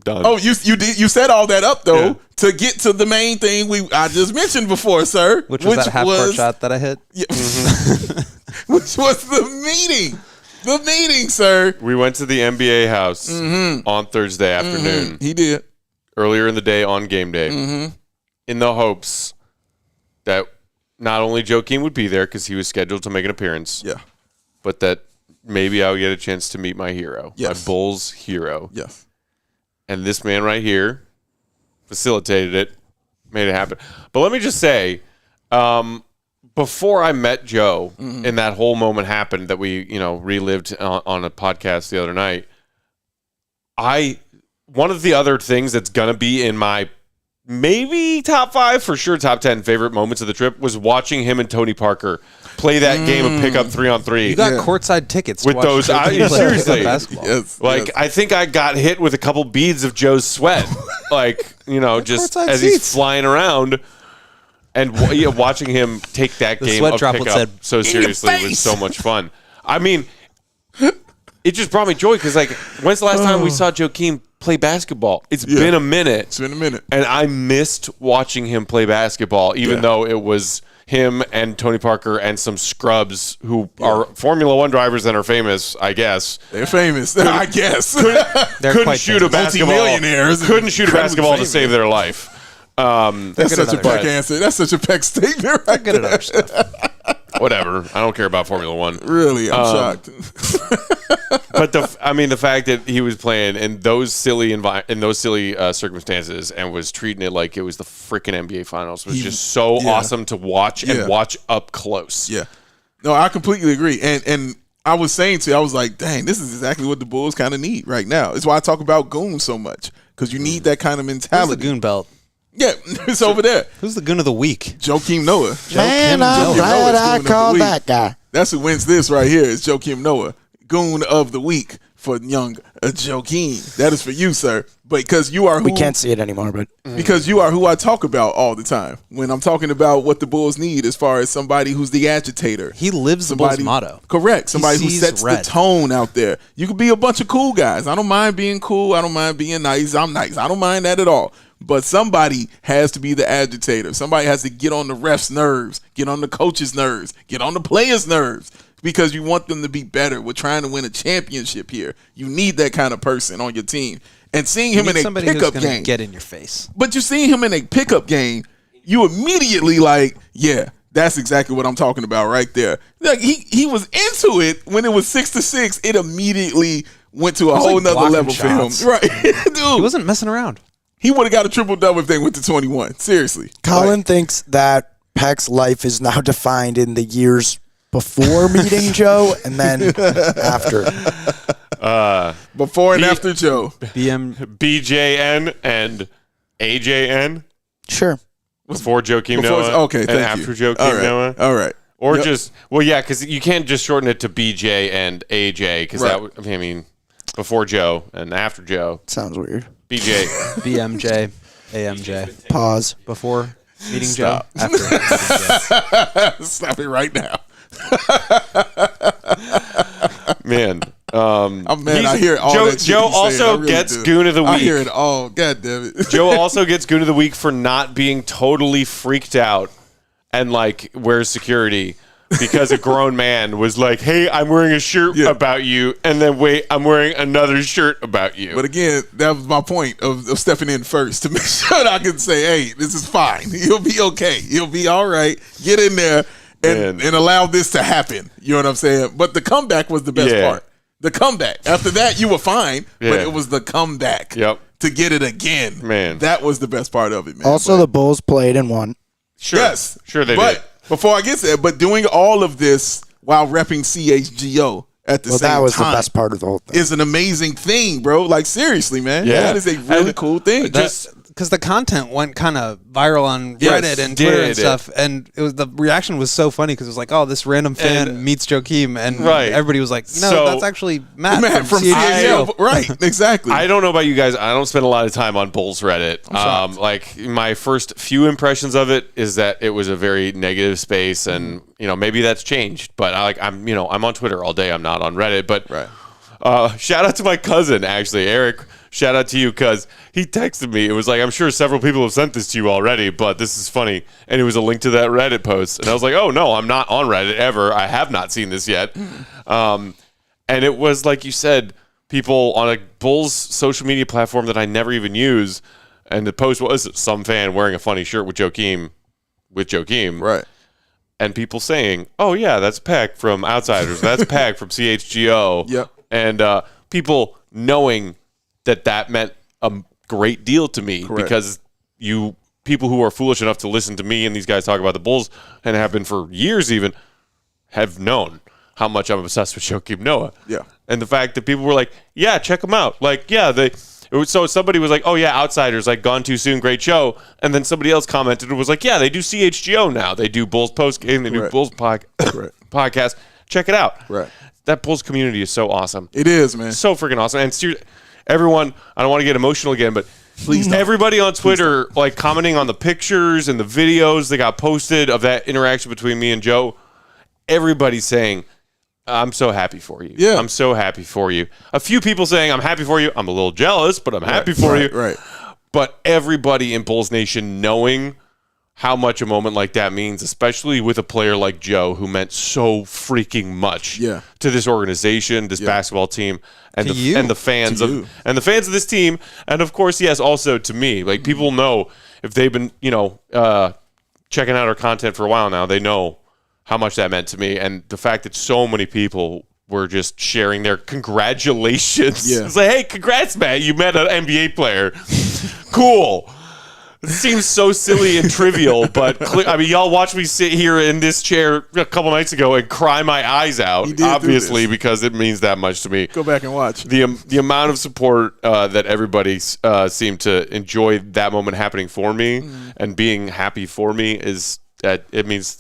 Speaker 1: done.
Speaker 2: Oh, you said all that up though to get to the main thing I just mentioned before, sir.
Speaker 3: Which was that half-court shot that I hit?
Speaker 2: Yeah, which was the meeting. The meeting, sir.
Speaker 1: We went to the NBA house on Thursday afternoon.
Speaker 2: He did.
Speaker 1: Earlier in the day on game day. In the hopes that not only Joakim would be there because he was scheduled to make an appearance, but that maybe I would get a chance to meet my hero, my Bulls hero.
Speaker 2: Yes.
Speaker 1: And this man right here facilitated it, made it happen. But let me just say, before I met Joe and that whole moment happened that we, relived on a podcast the other night, one of the other things that's going to be in my maybe top 5, for sure top 10 favorite moments of the trip was watching him and Tony Parker play that game of pickup 3-on-3.
Speaker 3: You got courtside tickets
Speaker 1: with those. Seriously,
Speaker 2: yes,
Speaker 1: I think I got hit with a couple beads of Joe's sweat, just as he's flying around. And watching him take that game of pickup so seriously was so much fun. I mean, it just brought me joy because, when's the last time we saw Joakim play basketball? It's been a minute.
Speaker 2: It's been a minute.
Speaker 1: And I missed watching him play basketball, even though it was him and Tony Parker and some scrubs who are Formula One drivers and are famous, I guess.
Speaker 2: They're famous, I guess.
Speaker 1: Couldn't shoot a basketball.
Speaker 2: Multi-millionaires.
Speaker 1: Couldn't shoot a basketball to save their life.
Speaker 2: That's such a Peck answer. That's such a Peck statement. Right
Speaker 3: good at other stuff.
Speaker 1: Whatever. I don't care about Formula One.
Speaker 2: Really, I'm shocked.
Speaker 1: But the fact that he was playing in those silly circumstances and was treating it like it was the freaking NBA Finals was just so awesome to watch and watch up close.
Speaker 2: Yeah. No, I completely agree. And I was saying to you, I was like, dang, this is exactly what the Bulls kind of need right now. It's why I talk about goon so much, because you need that kind of mentality.
Speaker 3: Who's the goon belt?
Speaker 2: Yeah, it's over there.
Speaker 3: Who's the goon of the week?
Speaker 2: Joakim Noah.
Speaker 4: Man, I'm glad I called that guy.
Speaker 2: That's who wins this right here. Is Joakim Noah, goon of the week for young Joakim. That is for you, sir. But because you are who...
Speaker 4: We can't see it anymore, but...
Speaker 2: Because you are who I talk about all the time. When I'm talking about what the Bulls need as far as somebody who's the agitator.
Speaker 3: He lives the Bulls motto.
Speaker 2: Correct. Somebody who sets the tone out there. You could be a bunch of cool guys. I don't mind being cool. I don't mind being nice. I'm nice. I don't mind that at all. But somebody has to be the agitator. Somebody has to get on the refs' nerves, get on the coach's nerves, get on the players' nerves, because you want them to be better. We're trying to win a championship here. You need that kind of person on your team. And seeing him in a pickup game,
Speaker 3: get in your face.
Speaker 2: But you seeing him in a pickup game, you immediately that's exactly what I'm talking about right there. Like he was into it when it was 6-6. It immediately went to a whole nother level for him. Right, dude.
Speaker 3: He wasn't messing around.
Speaker 2: He would have got a triple-double if they went to 21. Seriously.
Speaker 4: Colin thinks that Peck's life is now defined in the years before meeting Joe and then after.
Speaker 2: Before and after Joe.
Speaker 1: BJN and AJN.
Speaker 4: Sure.
Speaker 1: Before Joakim Noah.
Speaker 2: Okay, thank
Speaker 1: and after Joakim Noah.
Speaker 2: All right.
Speaker 1: Or because you can't just shorten it to BJ and AJ, because before Joe and after Joe.
Speaker 4: Sounds weird.
Speaker 1: BJ.
Speaker 3: BMJ. AMJ.
Speaker 4: Pause.
Speaker 3: Before meeting Joe. After.
Speaker 2: Stop it right now.
Speaker 1: Man.
Speaker 2: I hear all that shit.
Speaker 1: Joe also gets Goon of the Week.
Speaker 2: I hear it all. God damn it.
Speaker 1: Joe also gets Goon of the Week for not being totally freaked out and wears security. Because a grown man was like, hey, I'm wearing a shirt about you, and then wait, I'm wearing another shirt about you.
Speaker 2: But again, that was my point of stepping in first to make sure that I can say, hey, this is fine. You'll be okay. You'll be all right. Get in there and allow this to happen. You know what I'm saying? But the comeback was the best part. The comeback. After that, you were fine, but it was the comeback to get it again.
Speaker 1: Man.
Speaker 2: That was the best part of it, man.
Speaker 4: Also, the Bulls played and won.
Speaker 1: Sure.
Speaker 2: Yes.
Speaker 1: Sure they did.
Speaker 2: Before I get there, but doing all of this while repping CHGO at the same time.
Speaker 4: That was the best part of the whole thing.
Speaker 2: Is an amazing thing, bro. Like, seriously, man. Yeah. That is a really cool thing.
Speaker 3: Just because the content went kind of viral on Reddit and Twitter and stuff, and the reaction was so funny because it was like, oh, this random fan meets Joakim, and everybody was like, no, that's actually Matt from CHGO.
Speaker 2: Right, exactly.
Speaker 1: I don't know about you guys. I don't spend a lot of time on Bulls Reddit. My first few impressions of it is that it was a very negative space, and maybe that's changed. But I'm on Twitter all day. I'm not on Reddit, but. Right. Shout out to my cousin, actually, Eric. Shout out to you, because he texted me. It was like, I'm sure several people have sent this to you already, but this is funny. And it was a link to that Reddit post. And I was like, oh, no, I'm not on Reddit ever. I have not seen this yet. And it was, like you said, people on a Bulls social media platform that I never even use. And the post was some fan wearing a funny shirt with Joakim.
Speaker 2: Right.
Speaker 1: And people saying, oh, yeah, that's Peck from Outsiders. That's Peck from CHGO.
Speaker 2: Yep.
Speaker 1: And people knowing that meant a great deal to me.
Speaker 2: Correct.
Speaker 1: Because people who are foolish enough to listen to me and these guys talk about the Bulls, and have been for years even, have known how much I'm obsessed with Joakim Noah.
Speaker 2: Yeah.
Speaker 1: And the fact that people were like, yeah, check them out. Like, yeah, so somebody was like, oh, yeah, Outsiders, like, Gone Too Soon, great show. And then somebody else commented and was like, yeah, they do CHGO now. They do Bulls postgame. They do Bulls podcast. Check it out.
Speaker 2: Right.
Speaker 1: That Bulls community is so awesome.
Speaker 2: It is, man.
Speaker 1: So freaking awesome. And everyone, I don't want to get emotional again, but please everybody on Twitter, like, commenting on the pictures and the videos that got posted of that interaction between me and Joe, everybody's saying, I'm so happy for you.
Speaker 2: Yeah.
Speaker 1: I'm so happy for you. A few people saying, I'm happy for you. I'm a little jealous, but I'm happy for you.
Speaker 2: Right.
Speaker 1: But everybody in Bulls Nation knowing how much a moment like that means, especially with a player like Joe, who meant so freaking much to this organization, this basketball team, and the fans of this team, and of course, yes, also to me. Like, people know, if they've been, checking out our content for a while now, they know how much that meant to me, and the fact that so many people were just sharing their congratulations.
Speaker 2: Yeah.
Speaker 1: It's like, hey, congrats, Matt, you met an NBA player. Cool. It seems so silly and trivial, but y'all watched me sit here in this chair a couple nights ago and cry my eyes out, obviously, because it means that much to me.
Speaker 2: Go back and watch.
Speaker 1: The amount of support that everybody seemed to enjoy that moment happening for me and being happy for me is that means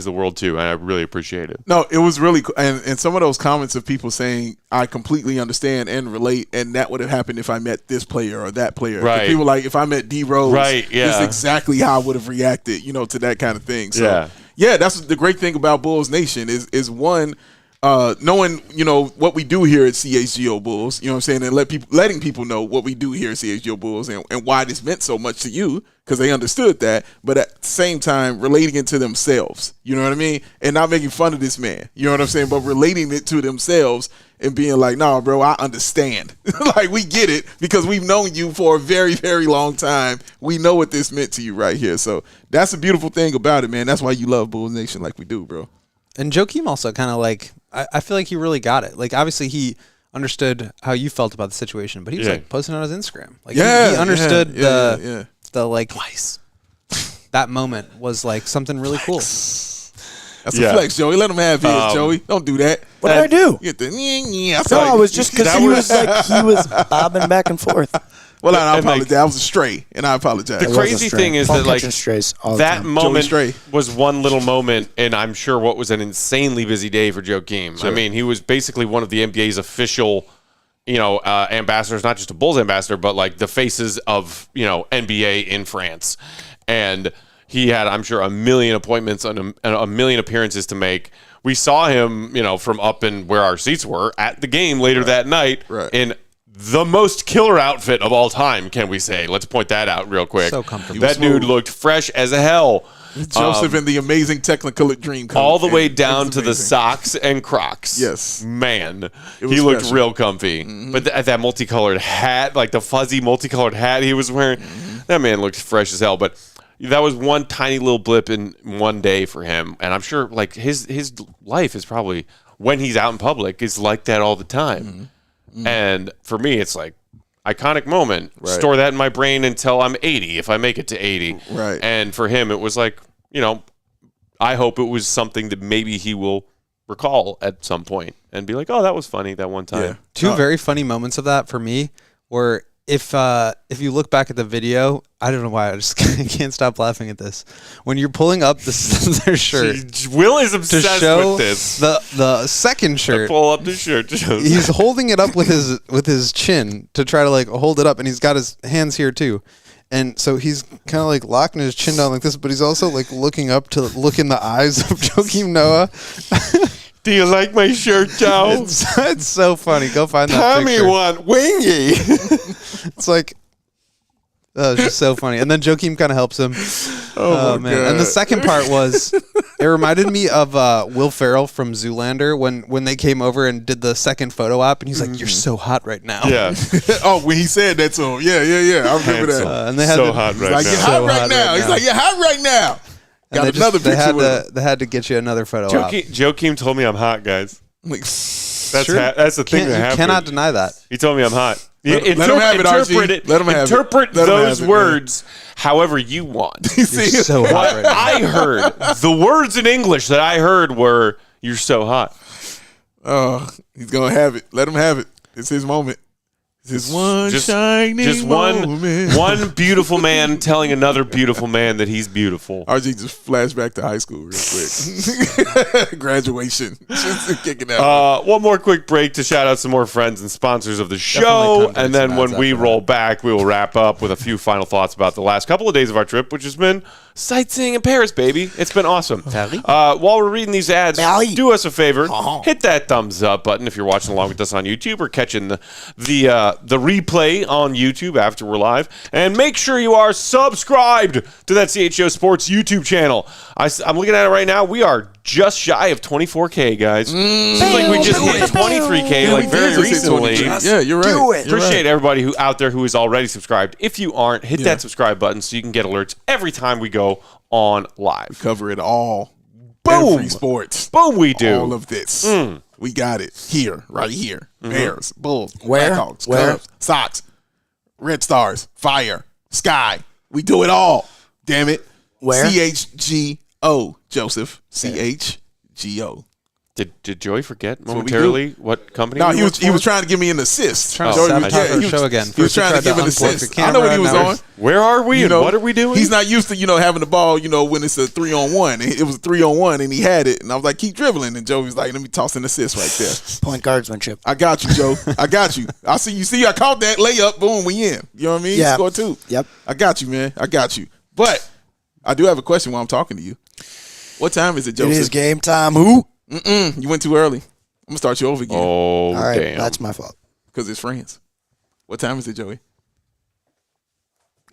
Speaker 1: the world too, and I really appreciate it.
Speaker 2: No, it was really cool. And some of those comments of people saying, I completely understand and relate, and that would have happened if I met this player or that player.
Speaker 1: Right.
Speaker 2: People like, if I met D-Rose,
Speaker 1: right, yeah,
Speaker 2: this is exactly how I would have reacted, to that kind of thing. So, yeah, that's the great thing about Bulls Nation is one, knowing, what we do here at CHGO Bulls, you know what I'm saying, and letting people know what we do here at CHGO Bulls and why this meant so much to you, because they understood that, but at the same time, relating it to themselves, you know what I mean? And not making fun of this man, you know what I'm saying, but relating it to themselves and being like, nah, bro, I understand. Like, we get it because we've known you for a very, very long time. We know what this meant to you right here. So that's a beautiful thing about it, man. That's why you love Bulls Nation like we do, bro.
Speaker 3: And Joakim also kind of like, I feel like he really got it. Like, obviously he understood how you felt about the situation, but he was like posting on his Instagram. Like, he understood the like place. That moment was like something really cool.
Speaker 2: That's a flex, Joey. Let him have his, Joey. Don't do that.
Speaker 4: What did I do?
Speaker 2: Get the
Speaker 4: No, it was just because he was bobbing back and forth.
Speaker 2: Well, I apologize. I was a stray, and I apologize.
Speaker 1: The crazy thing is that, like, that moment was one little moment, and I'm sure what was an insanely busy day for Joakim. Sure. I mean, he was basically one of the NBA's official, ambassadors, not just a Bulls ambassador, but like the faces of, NBA in France. And he had, I'm sure, a million appointments and a million appearances to make. We saw him, from up in where our seats were at the game later that night in the most killer outfit of all time, can we say? Let's point that out real quick.
Speaker 3: So comfortable.
Speaker 1: That dude looked fresh as hell.
Speaker 2: Joseph in the amazing Technicolor Dream coat.
Speaker 1: All the way down to the socks and Crocs.
Speaker 2: Yes.
Speaker 1: Man, he looked real comfy. Mm-hmm. But that multicolored hat, like the fuzzy multicolored hat he was wearing, that man looked fresh as hell. But that was one tiny little blip in one day for him. And I'm sure, like, his life is probably, when he's out in public, is like that all the time. Mm-hmm. And for me, it's like, iconic moment. Right. Store that in my brain until I'm 80, if I make it to 80.
Speaker 2: Right.
Speaker 1: And for him, it was like, I hope it was something that maybe he will recall at some point and be like, oh, that was funny that one time. Yeah.
Speaker 3: Two very funny moments of that for me were, if you look back at the video, I don't know why, I just can't stop laughing at this. When you're pulling up their shirt,
Speaker 1: Will is obsessed with this.
Speaker 3: The second shirt.
Speaker 1: Pull up the shirt.
Speaker 3: He's holding it up with his chin to try to like hold it up, and he's got his hands here too. And so he's kind of like locking his chin down like this, but he's also like looking up to look in the eyes of Joakim Noah.
Speaker 1: Do you like my shirt, Joe?
Speaker 3: It's so funny. Go find that
Speaker 1: Tommy
Speaker 3: picture.
Speaker 1: want wingy.
Speaker 3: It's like, it's just so funny. And then Joakim kind of helps him.
Speaker 2: Oh, man.
Speaker 3: And the second part was, it reminded me of Will Ferrell from Zoolander when they came over and did the second photo op, and he's like, "You're so hot right now."
Speaker 1: Yeah.
Speaker 2: Oh, when he said that to him. Yeah. I remember that.
Speaker 3: And they had
Speaker 1: so hot right
Speaker 2: Like,
Speaker 1: now.
Speaker 2: you're hot right now. He's like, you're hot right now.
Speaker 3: And
Speaker 2: Got another picture with him.
Speaker 3: They had to get you another photo op.
Speaker 1: Joakim told me I'm hot, guys.
Speaker 2: Like,
Speaker 1: That's the thing that
Speaker 3: You
Speaker 1: happened.
Speaker 3: cannot deny that.
Speaker 1: He told me I'm hot.
Speaker 2: Let him have it, RG. Let him have it.
Speaker 1: Interpret
Speaker 2: Let him
Speaker 1: those
Speaker 2: have it,
Speaker 1: words however you want.
Speaker 3: You're so hot right now.
Speaker 1: I heard the words in English that I heard were "You're so hot."
Speaker 2: Oh, he's gonna have it. Let him have it. It's his moment. It's his one shining moment.
Speaker 1: one beautiful man telling another beautiful man that he's beautiful.
Speaker 2: RG just flashed back to high school real quick. Graduation. Just kicking out.
Speaker 1: One more quick break to shout out some more friends and sponsors of the show, and then when we roll back, we will wrap up with a few final thoughts about the last couple of days of our trip, which has been sightseeing in Paris, baby. It's been awesome. While we're reading these ads, do us a favor, hit that thumbs up button if you're watching along with us on YouTube or catching the replay on YouTube after we're live, and make sure you are subscribed to that CHGO Sports YouTube channel. I'm looking at it right now. We are just shy of 24K, guys. Seems like we just hit 23K like very recently.
Speaker 2: Yeah, you're right.
Speaker 4: Do it.
Speaker 1: Appreciate everybody who out there who is already subscribed. If you aren't, hit that subscribe button so you can get alerts every time we go on live.
Speaker 2: Cover it all.
Speaker 1: Boom.
Speaker 2: Every sports.
Speaker 1: Boom, we do.
Speaker 2: All of this. We got it here, right here. Bears, Bulls,
Speaker 4: Where?
Speaker 2: Blackhawks,
Speaker 4: Where?
Speaker 2: Cubs, Sox, Red Stars, Fire, Sky. We do it all. Damn it.
Speaker 4: Where?
Speaker 2: CHGO, Joseph. CHGO.
Speaker 1: Did Joey forget momentarily what company?
Speaker 2: No,
Speaker 1: we
Speaker 2: he was trying to give me an assist.
Speaker 3: Trying to sabotage our show again.
Speaker 2: He was trying to give an assist. I know what he was on.
Speaker 1: Where are we and what are we doing?
Speaker 2: He's not used to, having the ball, when it's a 3-on-1. It was a 3-on-1 and he had it. And I was like, keep dribbling. And Joe was like, let me toss an assist right there.
Speaker 4: Point guardsmanship.
Speaker 2: I got you, Joe. I got you. I see you. I caught that layup. Boom, we in. You know what I mean?
Speaker 4: Yeah.
Speaker 2: Score 2.
Speaker 4: Yep.
Speaker 2: I got you, man. I got you. But I do have a question while I'm talking to you. What time is it, Joseph?
Speaker 4: It is game time. Who?
Speaker 2: You went too early. I'm going to start you over again.
Speaker 1: Oh,
Speaker 4: All right,
Speaker 1: damn.
Speaker 4: that's my fault.
Speaker 2: Because it's friends. What time is it, Joey?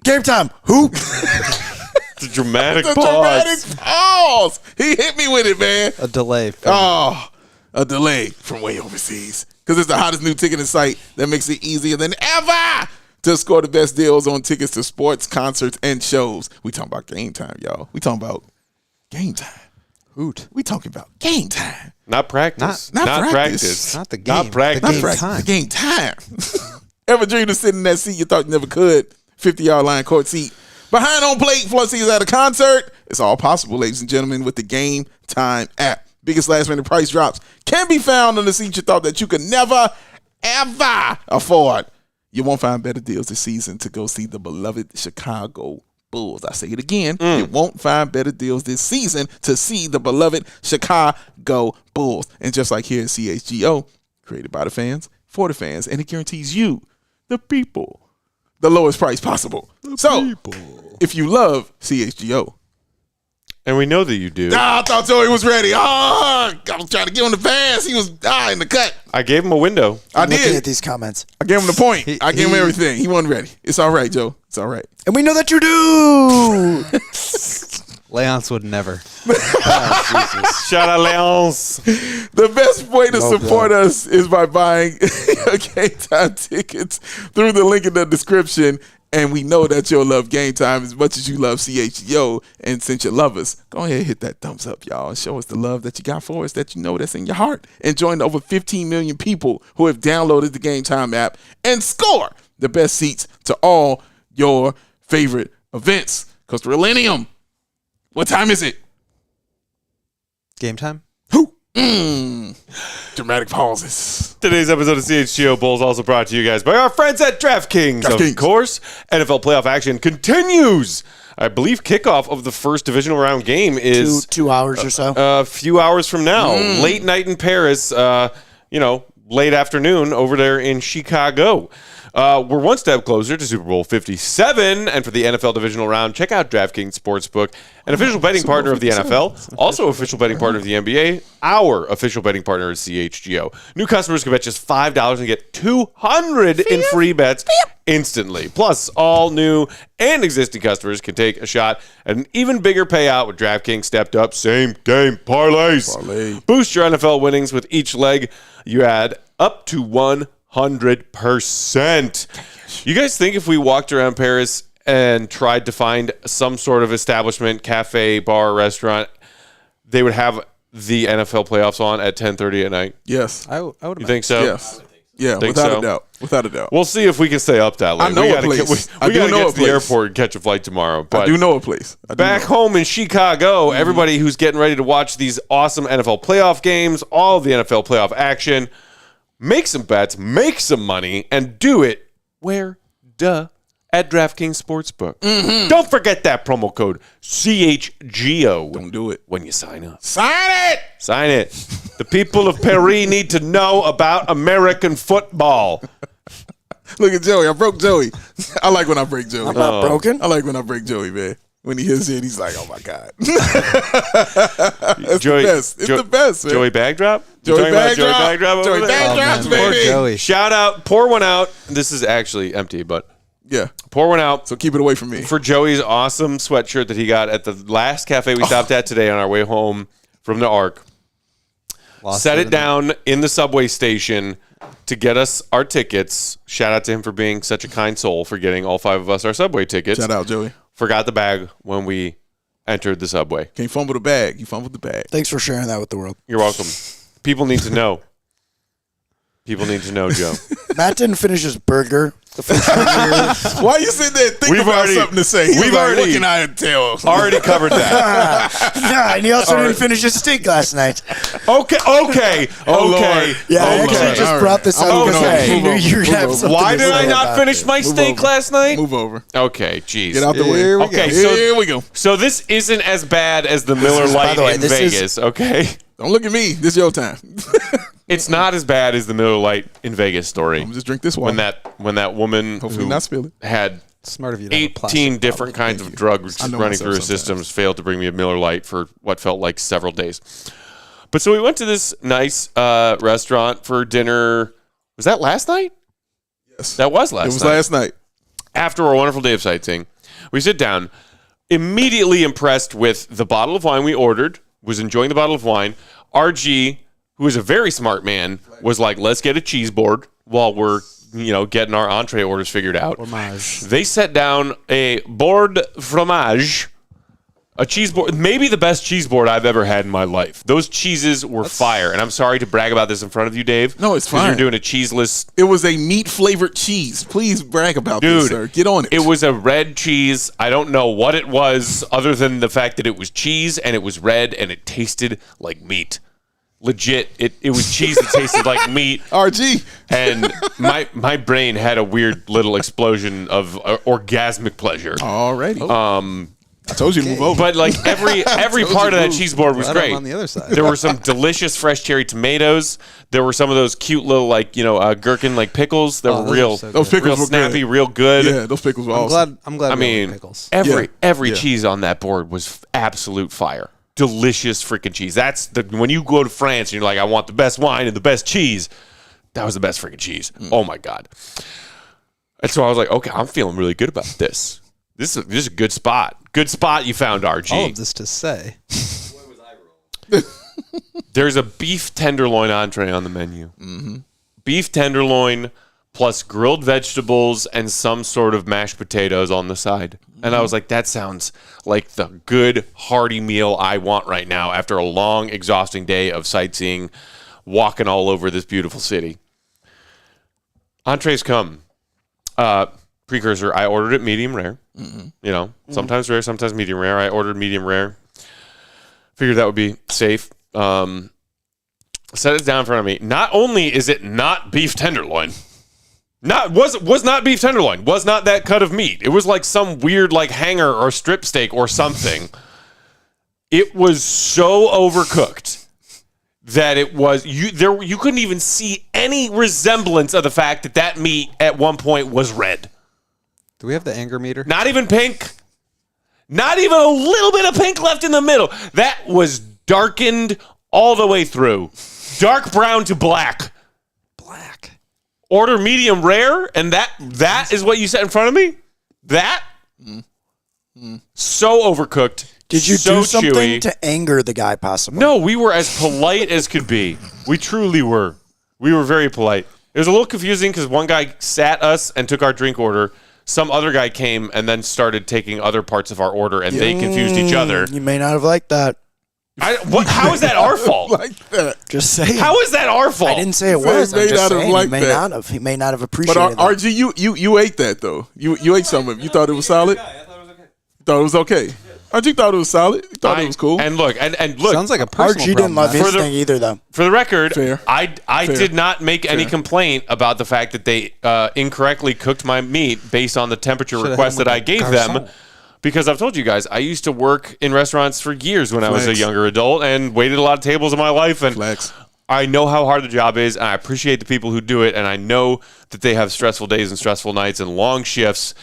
Speaker 4: Game time. Who?
Speaker 1: The dramatic
Speaker 2: The
Speaker 1: pause.
Speaker 2: dramatic pause. He hit me with it, man.
Speaker 3: A delay.
Speaker 2: Oh, a delay from way overseas. Because it's the hottest new ticketing site that makes it easier than ever to score the best deals on tickets to sports, concerts, and shows. We talking about game time, y'all. We talking about game time.
Speaker 3: Hoot.
Speaker 2: We talking about game time.
Speaker 1: Not practice.
Speaker 2: Not practice.
Speaker 1: practice.
Speaker 3: Not the game.
Speaker 1: Not practice.
Speaker 3: The game
Speaker 2: Practice.
Speaker 3: time.
Speaker 2: Game time. Ever dreamed of sitting in that seat you thought you never could? 50-yard line court seat. Behind home plate, floor seats at a concert. It's all possible, ladies and gentlemen, with the Game Time app. Biggest last minute price drops can be found on the seat you thought that you could never, ever afford. You won't find better deals this season to go see the beloved Chicago Bulls. I say it again. You won't find better deals this season to see the beloved Chicago Bulls. And just like here at CHGO, created by the fans, for the fans, and it guarantees you, the people, the lowest price possible. If you love CHGO,
Speaker 1: And we know that you do.
Speaker 2: I thought Joey was ready. I was trying to give him the pass. He was in the cut.
Speaker 1: I gave him a window.
Speaker 2: I
Speaker 4: Looking
Speaker 2: did.
Speaker 4: at these comments.
Speaker 2: I gave him the point. I gave him everything. He wasn't ready. It's all right, Joe. It's all right.
Speaker 4: And we know that you do.
Speaker 3: Leonce would never.
Speaker 1: Shout out, Leonce.
Speaker 2: The best way to support us is by buying Game Time tickets through the link in the description. And we know that you'll love Game Time as much as you love CHGO. And since you love us, go ahead and hit that thumbs up, y'all. And show us the love that you got for us, that you know that's in your heart. And join the over 15 million people who have downloaded the Game Time app and score the best seats to all your favorite events. Because Millennium, what time is it?
Speaker 3: Game time?
Speaker 2: Dramatic pauses.
Speaker 1: Today's episode of CHGO Bulls also brought to you guys by our friends at DraftKings. Of course, NFL playoff action continues. I believe kickoff of the first divisional round game is
Speaker 4: 2 hours or so.
Speaker 1: a few hours from now. Late night in Paris, late afternoon over there in Chicago. We're one step closer to Super Bowl 57, and for the NFL divisional round, check out DraftKings Sportsbook, an official betting partner of the NFL, also official betting partner of the NBA. Our official betting partner is CHGO. New customers can bet just $5 and get $200 in free bets instantly. Plus, all new and existing customers can take a shot at an even bigger payout with DraftKings stepped up same-game parlays. Boost your NFL winnings with each leg. You add up to 100%. You guys think if we walked around Paris and tried to find some sort of establishment, cafe, bar, restaurant, they would have the NFL playoffs on at 10:30 at night?
Speaker 2: Yes.
Speaker 3: I would
Speaker 1: You think so?
Speaker 2: Yes. Yeah,
Speaker 1: Think
Speaker 2: without
Speaker 1: so?
Speaker 2: a doubt. Without a doubt.
Speaker 1: We'll see if we can stay up that late.
Speaker 2: I know
Speaker 1: we
Speaker 2: a
Speaker 1: gotta
Speaker 2: place.
Speaker 1: Get, we
Speaker 2: I do
Speaker 1: gotta
Speaker 2: know
Speaker 1: get
Speaker 2: a
Speaker 1: to the
Speaker 2: place.
Speaker 1: airport and catch a flight tomorrow. But
Speaker 2: I do know a place.
Speaker 1: back home in Chicago, everybody who's getting ready to watch these awesome NFL playoff games, all of the NFL playoff action, make some bets, make some money, and do it where? Duh. At DraftKings Sportsbook. Don't forget that promo code CHGO.
Speaker 2: Don't do it.
Speaker 1: When you sign up.
Speaker 2: Sign it.
Speaker 1: Sign it. The people of Paris need to know about American football.
Speaker 2: Look at Joey. I broke Joey. I like when I break Joey.
Speaker 4: I'm not broken.
Speaker 2: I like when I break Joey, man. When he hits it, he's like, "Oh my god!" It's
Speaker 1: Joey,
Speaker 2: the best. It's the best, man.
Speaker 1: Joey Bagdrop?
Speaker 2: Joey
Speaker 1: You're talking about Joey
Speaker 2: Bagdrop.
Speaker 1: Bagdrop
Speaker 2: Joey
Speaker 1: over there?
Speaker 2: Bagdrops,
Speaker 3: Poor
Speaker 2: baby.
Speaker 3: Joey.
Speaker 1: Shout out, pour one out. This is actually empty, but
Speaker 2: Yeah.
Speaker 1: pour one out
Speaker 2: So keep it away from me.
Speaker 1: for Joey's awesome sweatshirt that he got at the last cafe we stopped at today on our way home from the Arc. Set it down in the subway station to get us our tickets. Shout out to him for being such a kind soul for getting all 5 of us our subway tickets.
Speaker 2: Shout out, Joey.
Speaker 1: Forgot the bag when we entered the subway.
Speaker 2: Can't fumble the bag. You fumbled the bag.
Speaker 4: Thanks for sharing that with the world.
Speaker 1: You're welcome. People need to know. People need to know, Joe.
Speaker 4: Matt didn't finish his burger. The first time we were-
Speaker 2: Why you sitting there thinking about something to say?
Speaker 1: We've already-
Speaker 2: What can I tell?
Speaker 1: Already covered that.
Speaker 4: yeah, and he also didn't finish his steak last night.
Speaker 1: Okay.
Speaker 2: Oh, Lord.
Speaker 4: Yeah, I
Speaker 2: Oh,
Speaker 4: actually
Speaker 2: Lord.
Speaker 4: just
Speaker 2: All
Speaker 4: brought
Speaker 2: right.
Speaker 4: this
Speaker 2: I'm
Speaker 4: up
Speaker 2: moving
Speaker 4: because
Speaker 1: over.
Speaker 4: I knew
Speaker 2: Move over.
Speaker 4: you were going to have
Speaker 2: Move over.
Speaker 4: something
Speaker 1: Why
Speaker 4: to
Speaker 1: did
Speaker 4: say
Speaker 1: I not
Speaker 4: about
Speaker 1: finish
Speaker 4: it.
Speaker 1: my
Speaker 2: Move
Speaker 1: steak
Speaker 2: over.
Speaker 1: last night?
Speaker 2: Move over.
Speaker 1: Okay, jeez.
Speaker 2: Get out the way.
Speaker 3: Here we
Speaker 1: Okay,
Speaker 3: go.
Speaker 1: so
Speaker 2: Here we go.
Speaker 1: So this isn't as bad as the Miller
Speaker 4: is- by
Speaker 1: Lite
Speaker 4: the way,
Speaker 1: in
Speaker 4: this is-
Speaker 1: Vegas, okay?
Speaker 2: Don't look at me. This is your time.
Speaker 1: It's not as bad as the Miller Lite in Vegas story.
Speaker 2: I'm just drink this water.
Speaker 1: When that woman
Speaker 2: Hopefully
Speaker 1: who
Speaker 2: not spill it.
Speaker 1: had
Speaker 3: Smart of you to have a
Speaker 1: 18
Speaker 3: plastic
Speaker 1: different kinds of drugs
Speaker 2: I know
Speaker 1: running
Speaker 2: myself
Speaker 1: through her
Speaker 2: sometimes.
Speaker 1: systems failed to bring me a Miller Lite for what felt like several days. But so we went to this nice restaurant for dinner. Was that last night?
Speaker 2: Yes.
Speaker 1: That was last
Speaker 2: It was
Speaker 1: night.
Speaker 2: last night.
Speaker 1: After a wonderful day of sightseeing, we sit down, immediately impressed with the bottle of wine we ordered, was enjoying the bottle of wine. RG, who is a very smart man, was like, let's get a cheese board while we're, getting our entree orders figured out.
Speaker 3: Fromage.
Speaker 1: They set down a board fromage, a cheese board, maybe the best cheese board I've ever had in my life. Those cheeses were fire, and I'm sorry to brag about this in front of you, Dave.
Speaker 2: No, it's
Speaker 1: 'cause
Speaker 2: fine.
Speaker 1: You're doing a cheeseless.
Speaker 2: It was a meat-flavored cheese. Please brag about this,
Speaker 1: Dude,
Speaker 2: sir. Get on it.
Speaker 1: It was a red cheese. I don't know what it was other than the fact that it was cheese and it was red and it tasted like meat. Legit, it was cheese that tasted like meat.
Speaker 2: RG.
Speaker 1: And my brain had a weird little explosion of orgasmic pleasure.
Speaker 2: Already. I told you to move over.
Speaker 1: But like every part of that cheese board was
Speaker 3: Glad I'm
Speaker 1: great.
Speaker 3: on the other side.
Speaker 1: There were some delicious fresh cherry tomatoes. There were some of those cute little gherkin like pickles that were
Speaker 3: those
Speaker 1: real,
Speaker 3: are so
Speaker 2: Those pickles
Speaker 1: real
Speaker 2: were
Speaker 1: snappy,
Speaker 2: good.
Speaker 1: real good.
Speaker 2: Yeah, those pickles were awesome.
Speaker 3: I'm glad.
Speaker 1: I
Speaker 3: we
Speaker 1: mean,
Speaker 3: like pickles.
Speaker 1: every
Speaker 2: Yeah.
Speaker 1: cheese on that board was absolute fire. Delicious freaking cheese. That's when you go to France and you're like, I want the best wine and the best cheese. That was the best freaking cheese. Oh my god. And so I was like, okay, I'm feeling really good about this. This is a good spot. Good spot you found, RG.
Speaker 3: All of this to say,
Speaker 1: There's a beef tenderloin entree on the menu. Mm-hmm. Beef tenderloin plus grilled vegetables and some sort of mashed potatoes on the side. And I was like, that sounds like the good, hearty meal I want right now after a long, exhausting day of sightseeing, walking all over this beautiful city. Entrees come. Precursor, I ordered it medium rare. Sometimes rare, sometimes medium rare. I ordered medium rare. Figured that would be safe. Set it down in front of me. Not only is it not beef tenderloin, was not beef tenderloin, was not that cut of meat. It was like some weird hanger or strip steak or something. It was so overcooked. that it was you couldn't even see any resemblance of the fact that meat at one point was red.
Speaker 3: Do we have the anger meter?
Speaker 1: Not even pink. Not even a little bit of pink left in the middle. That was darkened all the way through. Dark brown to black.
Speaker 3: Black.
Speaker 1: Order medium rare, and that is what you set in front of me? That? So overcooked.
Speaker 4: Did you
Speaker 1: so
Speaker 4: do something
Speaker 1: chewy.
Speaker 4: to anger the guy possibly?
Speaker 1: No, we were as polite as could be. We truly were. We were very polite. It was a little confusing because one guy sat us and took our drink order. Some other guy came and then started taking other parts of our order, and they confused each other.
Speaker 4: You may not have liked that.
Speaker 1: How is that our fault?
Speaker 2: Like that.
Speaker 4: Just saying.
Speaker 1: How is that our fault?
Speaker 4: I didn't say it was. I'm just saying
Speaker 2: like
Speaker 4: he may
Speaker 2: that.
Speaker 4: not have. He may not have appreciated
Speaker 2: But
Speaker 4: it.
Speaker 2: RG, you ate that though. You ate some of it. You thought it was solid?
Speaker 1: I thought it was okay.
Speaker 2: You thought it was okay. RG thought it was solid. He thought it was cool.
Speaker 1: And look, and look.
Speaker 3: Sounds like a personal
Speaker 4: RG didn't
Speaker 3: problem.
Speaker 4: love his
Speaker 1: For the-
Speaker 4: thing either, though.
Speaker 1: For the record,
Speaker 2: Fair.
Speaker 1: I
Speaker 2: Fair.
Speaker 1: did not make any complaint about the fact that they incorrectly cooked my meat based on the temperature
Speaker 3: Should've
Speaker 1: request
Speaker 3: had
Speaker 1: that
Speaker 3: him
Speaker 1: I
Speaker 3: with
Speaker 1: gave
Speaker 3: a
Speaker 1: them.
Speaker 3: garçon.
Speaker 1: Because I've told you guys, I used to work in restaurants for years when I was a
Speaker 2: Flex.
Speaker 1: younger adult and waited a lot of tables in my life. And
Speaker 2: Flex.
Speaker 1: I know how hard the job is, and I appreciate the people who do it. And I know that they have stressful days and stressful nights and long shifts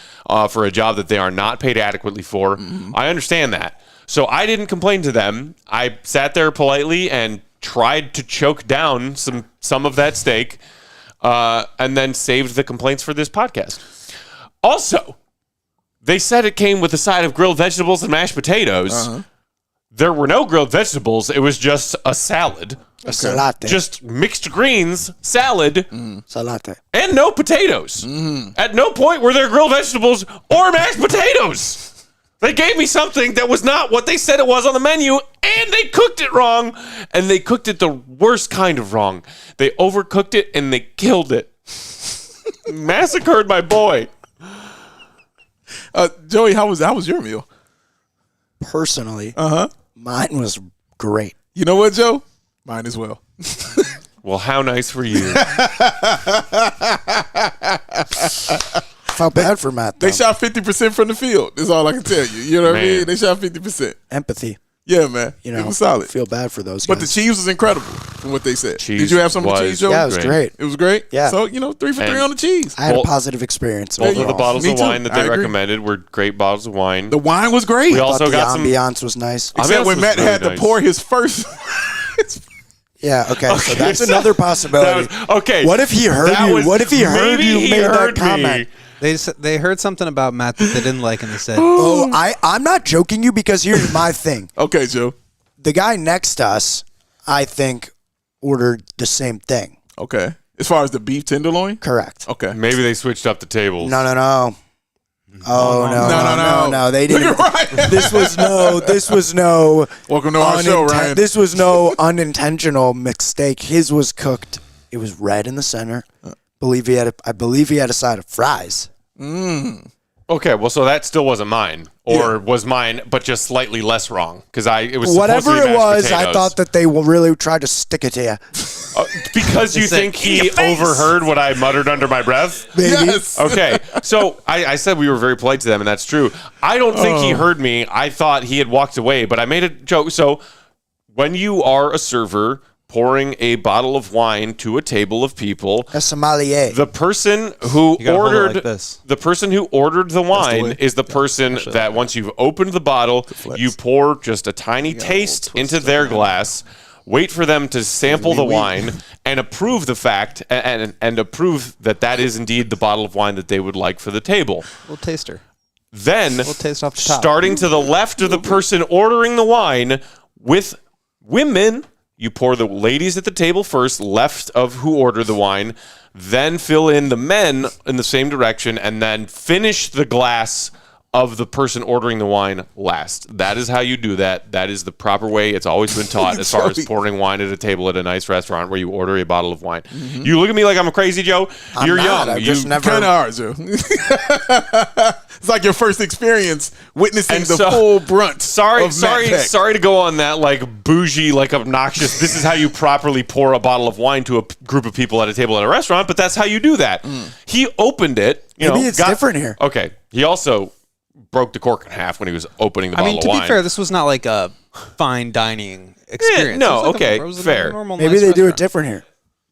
Speaker 1: for a job that they are not paid adequately for. I understand that. So I didn't complain to them. I sat there politely and tried to choke down some of that steak and then saved the complaints for this podcast. Also, they said it came with a side of grilled vegetables and mashed potatoes. There were no grilled vegetables. It was just a salad.
Speaker 4: A salate.
Speaker 1: Just mixed greens, salad,
Speaker 4: salate.
Speaker 1: and no potatoes. At no point were there grilled vegetables or mashed potatoes. They gave me something that was not what they said it was on the menu, and they cooked it wrong, and they cooked it the worst kind of wrong. They overcooked it, and they killed it. Massacred my boy.
Speaker 2: Joey, how was your meal?
Speaker 4: Personally,
Speaker 2: Uh-huh.
Speaker 4: mine was great.
Speaker 2: You know what, Joe? Mine as well.
Speaker 1: Well, how nice for you.
Speaker 4: Felt bad for Matt, though.
Speaker 2: They shot 50% from the field. That's all I can tell you. You know what I
Speaker 1: Man.
Speaker 2: mean? They shot 50%.
Speaker 4: Empathy.
Speaker 2: Yeah, man.
Speaker 4: You know,
Speaker 2: it was solid.
Speaker 4: feel bad for those guys.
Speaker 2: But the cheese was incredible from what they said.
Speaker 1: Cheese
Speaker 2: Did you have some of the
Speaker 1: was
Speaker 2: cheese, Joe?
Speaker 4: yeah, it was great.
Speaker 2: It was great?
Speaker 4: Yeah.
Speaker 2: So, 3 for 3
Speaker 1: And-
Speaker 2: on the cheese.
Speaker 4: I had a
Speaker 1: Both-
Speaker 4: positive experience.
Speaker 1: Both of the
Speaker 4: overall.
Speaker 1: bottles
Speaker 2: Me
Speaker 1: of
Speaker 2: too.
Speaker 1: wine that
Speaker 2: I
Speaker 1: they
Speaker 2: agree.
Speaker 1: recommended were great bottles of wine.
Speaker 2: The wine was great.
Speaker 1: We
Speaker 4: I
Speaker 1: also
Speaker 4: thought the
Speaker 1: got some.
Speaker 4: ambiance was nice.
Speaker 1: I mean,
Speaker 2: Except when
Speaker 1: this
Speaker 2: Matt
Speaker 1: was
Speaker 2: had
Speaker 1: really
Speaker 2: to
Speaker 1: nice.
Speaker 2: pour his first.
Speaker 4: Yeah, okay, so that's
Speaker 1: so
Speaker 4: another possibility.
Speaker 1: that was- okay,
Speaker 4: What if he heard
Speaker 1: that
Speaker 4: you?
Speaker 1: was-
Speaker 4: What if he heard
Speaker 1: maybe
Speaker 4: you
Speaker 1: he
Speaker 4: made
Speaker 1: heard
Speaker 4: that comment?
Speaker 1: me.
Speaker 3: They heard something about Matt that they didn't like, and they said,
Speaker 4: Oh, I'm not joking you because here's my thing.
Speaker 2: Okay, Joe.
Speaker 4: The guy next to us, I think, ordered the same thing.
Speaker 2: Okay. As far as the beef tenderloin?
Speaker 4: Correct.
Speaker 2: Okay.
Speaker 1: Maybe they switched up the tables.
Speaker 4: No. Oh no! They didn't.
Speaker 2: Look at Ryan.
Speaker 4: This was no.
Speaker 2: Welcome to our show, Ryan.
Speaker 4: This was no unintentional mistake. His was cooked. It was red in the center. I believe he had a side of fries.
Speaker 1: Okay, well, so that still wasn't mine, or was mine, but just slightly less wrong because it was
Speaker 4: Whatever
Speaker 1: supposed to be
Speaker 4: it
Speaker 1: mashed
Speaker 4: was, I
Speaker 1: potatoes.
Speaker 4: thought that they really tried to stick it to you.
Speaker 1: Because you
Speaker 3: said,
Speaker 1: think
Speaker 3: "In your
Speaker 1: he
Speaker 3: face."
Speaker 1: overheard what I muttered under my breath.
Speaker 4: Baby.
Speaker 2: Yes.
Speaker 1: Okay, so I said we were very polite to them, and that's true. I don't think he heard me. I thought he had walked away, but I made a joke. So when you are a server pouring a bottle of wine to a table of people,
Speaker 4: A sommelier.
Speaker 1: the person who
Speaker 3: You gotta hold it
Speaker 1: ordered
Speaker 3: like this.
Speaker 1: the person who ordered the wine
Speaker 2: way.
Speaker 1: is the person that once you've opened the bottle, you pour just a tiny taste into their glass, wait for them to sample the wine, and approve the fact and approve that is indeed the bottle of wine that they would like for the table.
Speaker 3: "We'll taste her."
Speaker 1: Then,
Speaker 3: We'll taste off the top.
Speaker 1: starting to the left of the person ordering the wine, with women, you pour the ladies at the table first, left of who ordered the wine, then fill in the men in the same direction, and then finish the glass of the person ordering the wine last. That is how you do that. That is the proper way. It's always been taught as far as pouring wine at a table at a nice restaurant where you order a bottle of wine. You look at me like I'm a crazy Joe. You're
Speaker 4: not.
Speaker 1: young.
Speaker 4: I've just never-
Speaker 2: Kind of hard, Joe. It's like your first experience witnessing
Speaker 1: And
Speaker 2: the
Speaker 1: so-
Speaker 2: full brunt.
Speaker 1: Sorry
Speaker 2: of Matt Peck.
Speaker 1: to go on that like bougie, like obnoxious. This is how you properly pour a bottle of wine to a group of people at a table at a restaurant, but that's how you do that. He opened it.
Speaker 4: Maybe it's different here.
Speaker 1: Okay. He also broke the cork in half when he was opening the
Speaker 3: I
Speaker 1: bottle
Speaker 3: mean,
Speaker 1: of
Speaker 3: to
Speaker 1: wine.
Speaker 3: be fair, this was not like a fine dining experience.
Speaker 1: no,
Speaker 3: It was
Speaker 1: okay,
Speaker 3: it was
Speaker 1: fair.
Speaker 3: a normal,
Speaker 4: Maybe
Speaker 3: nice
Speaker 4: they do
Speaker 3: restaurant.
Speaker 4: it different here.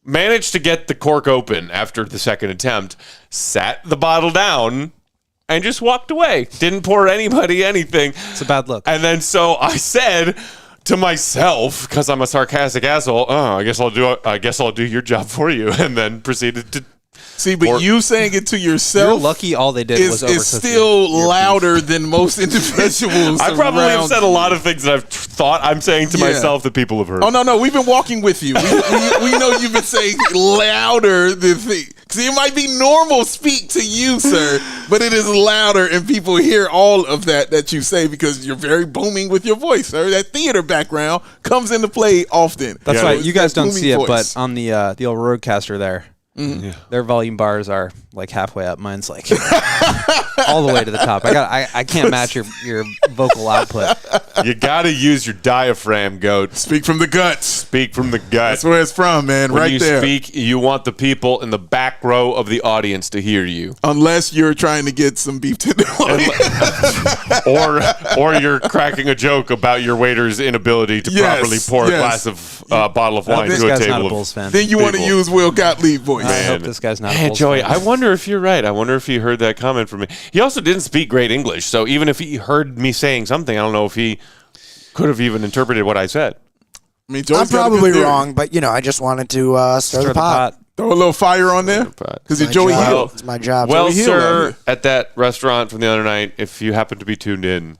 Speaker 1: Managed to get the cork open after the second attempt, sat the bottle down, and just walked away. Didn't pour anybody anything.
Speaker 3: It's a bad look.
Speaker 1: And then so I said to myself, because I'm a sarcastic asshole, oh, I guess I'll do your job for you, and then proceeded to.
Speaker 2: See, but you saying it to yourself,
Speaker 3: You're lucky all they did was
Speaker 2: is still louder than most individuals.
Speaker 1: I probably have
Speaker 2: around
Speaker 1: said a
Speaker 2: you.
Speaker 1: lot of things that I've thought I'm saying to
Speaker 2: Yeah.
Speaker 1: myself that people have heard.
Speaker 2: Oh no, we've been walking with you. We know you've been saying louder than things. See, it might be normal speak to you, sir, but it is louder, and people hear all of that you say because you're very booming with your voice, sir. That theater background comes into play often.
Speaker 3: That's
Speaker 1: Yeah.
Speaker 3: right. You guys
Speaker 2: That
Speaker 3: don't
Speaker 2: booming
Speaker 3: see it,
Speaker 2: voice.
Speaker 3: but on the old Roadcaster there, their volume bars are like halfway up. Mine's like all the way to the top. I can't match your vocal output.
Speaker 1: You got to use your diaphragm, goat.
Speaker 2: Speak from the guts.
Speaker 1: Speak from the gut.
Speaker 2: That's where it's from, man.
Speaker 1: When
Speaker 2: right
Speaker 1: you
Speaker 2: there.
Speaker 1: speak, you want the people in the back row of the audience to hear you.
Speaker 2: Unless you're trying to get some beef tenderloin.
Speaker 1: or you're cracking a joke about your waiter's inability to
Speaker 2: Yes,
Speaker 1: properly pour a
Speaker 2: yes.
Speaker 1: glass of bottle of wine
Speaker 3: This
Speaker 1: to a
Speaker 3: guy's not
Speaker 1: table
Speaker 3: a
Speaker 1: of
Speaker 3: Bulls fan.
Speaker 2: Then you want to
Speaker 1: people.
Speaker 2: use Will Gottlieb voice.
Speaker 3: I hope this guy's not a
Speaker 1: Man,
Speaker 3: Bulls
Speaker 1: Joey,
Speaker 3: fan.
Speaker 1: I wonder if you're right. I wonder if he heard that comment from me. He also didn't speak great English, so even if he heard me saying something, I don't know if he could have even interpreted what I said.
Speaker 2: I mean, Joey's
Speaker 4: I'm
Speaker 2: got a good
Speaker 4: probably
Speaker 2: theory.
Speaker 4: wrong, but I just wanted to stir the pot.
Speaker 2: Throw a little fire on there
Speaker 1: pot.
Speaker 2: because you're
Speaker 4: My
Speaker 2: Joey
Speaker 4: job.
Speaker 2: Hill.
Speaker 4: It's my job.
Speaker 1: Well,
Speaker 2: Joey Hill out
Speaker 1: sir,
Speaker 2: here.
Speaker 1: at that restaurant from the other night, if you happen to be tuned in,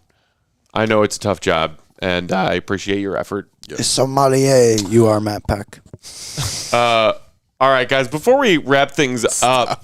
Speaker 1: I know it's a tough job, and I appreciate your effort.
Speaker 4: Sommelier, you are Matt Peck.
Speaker 1: All right, guys, before we wrap things up,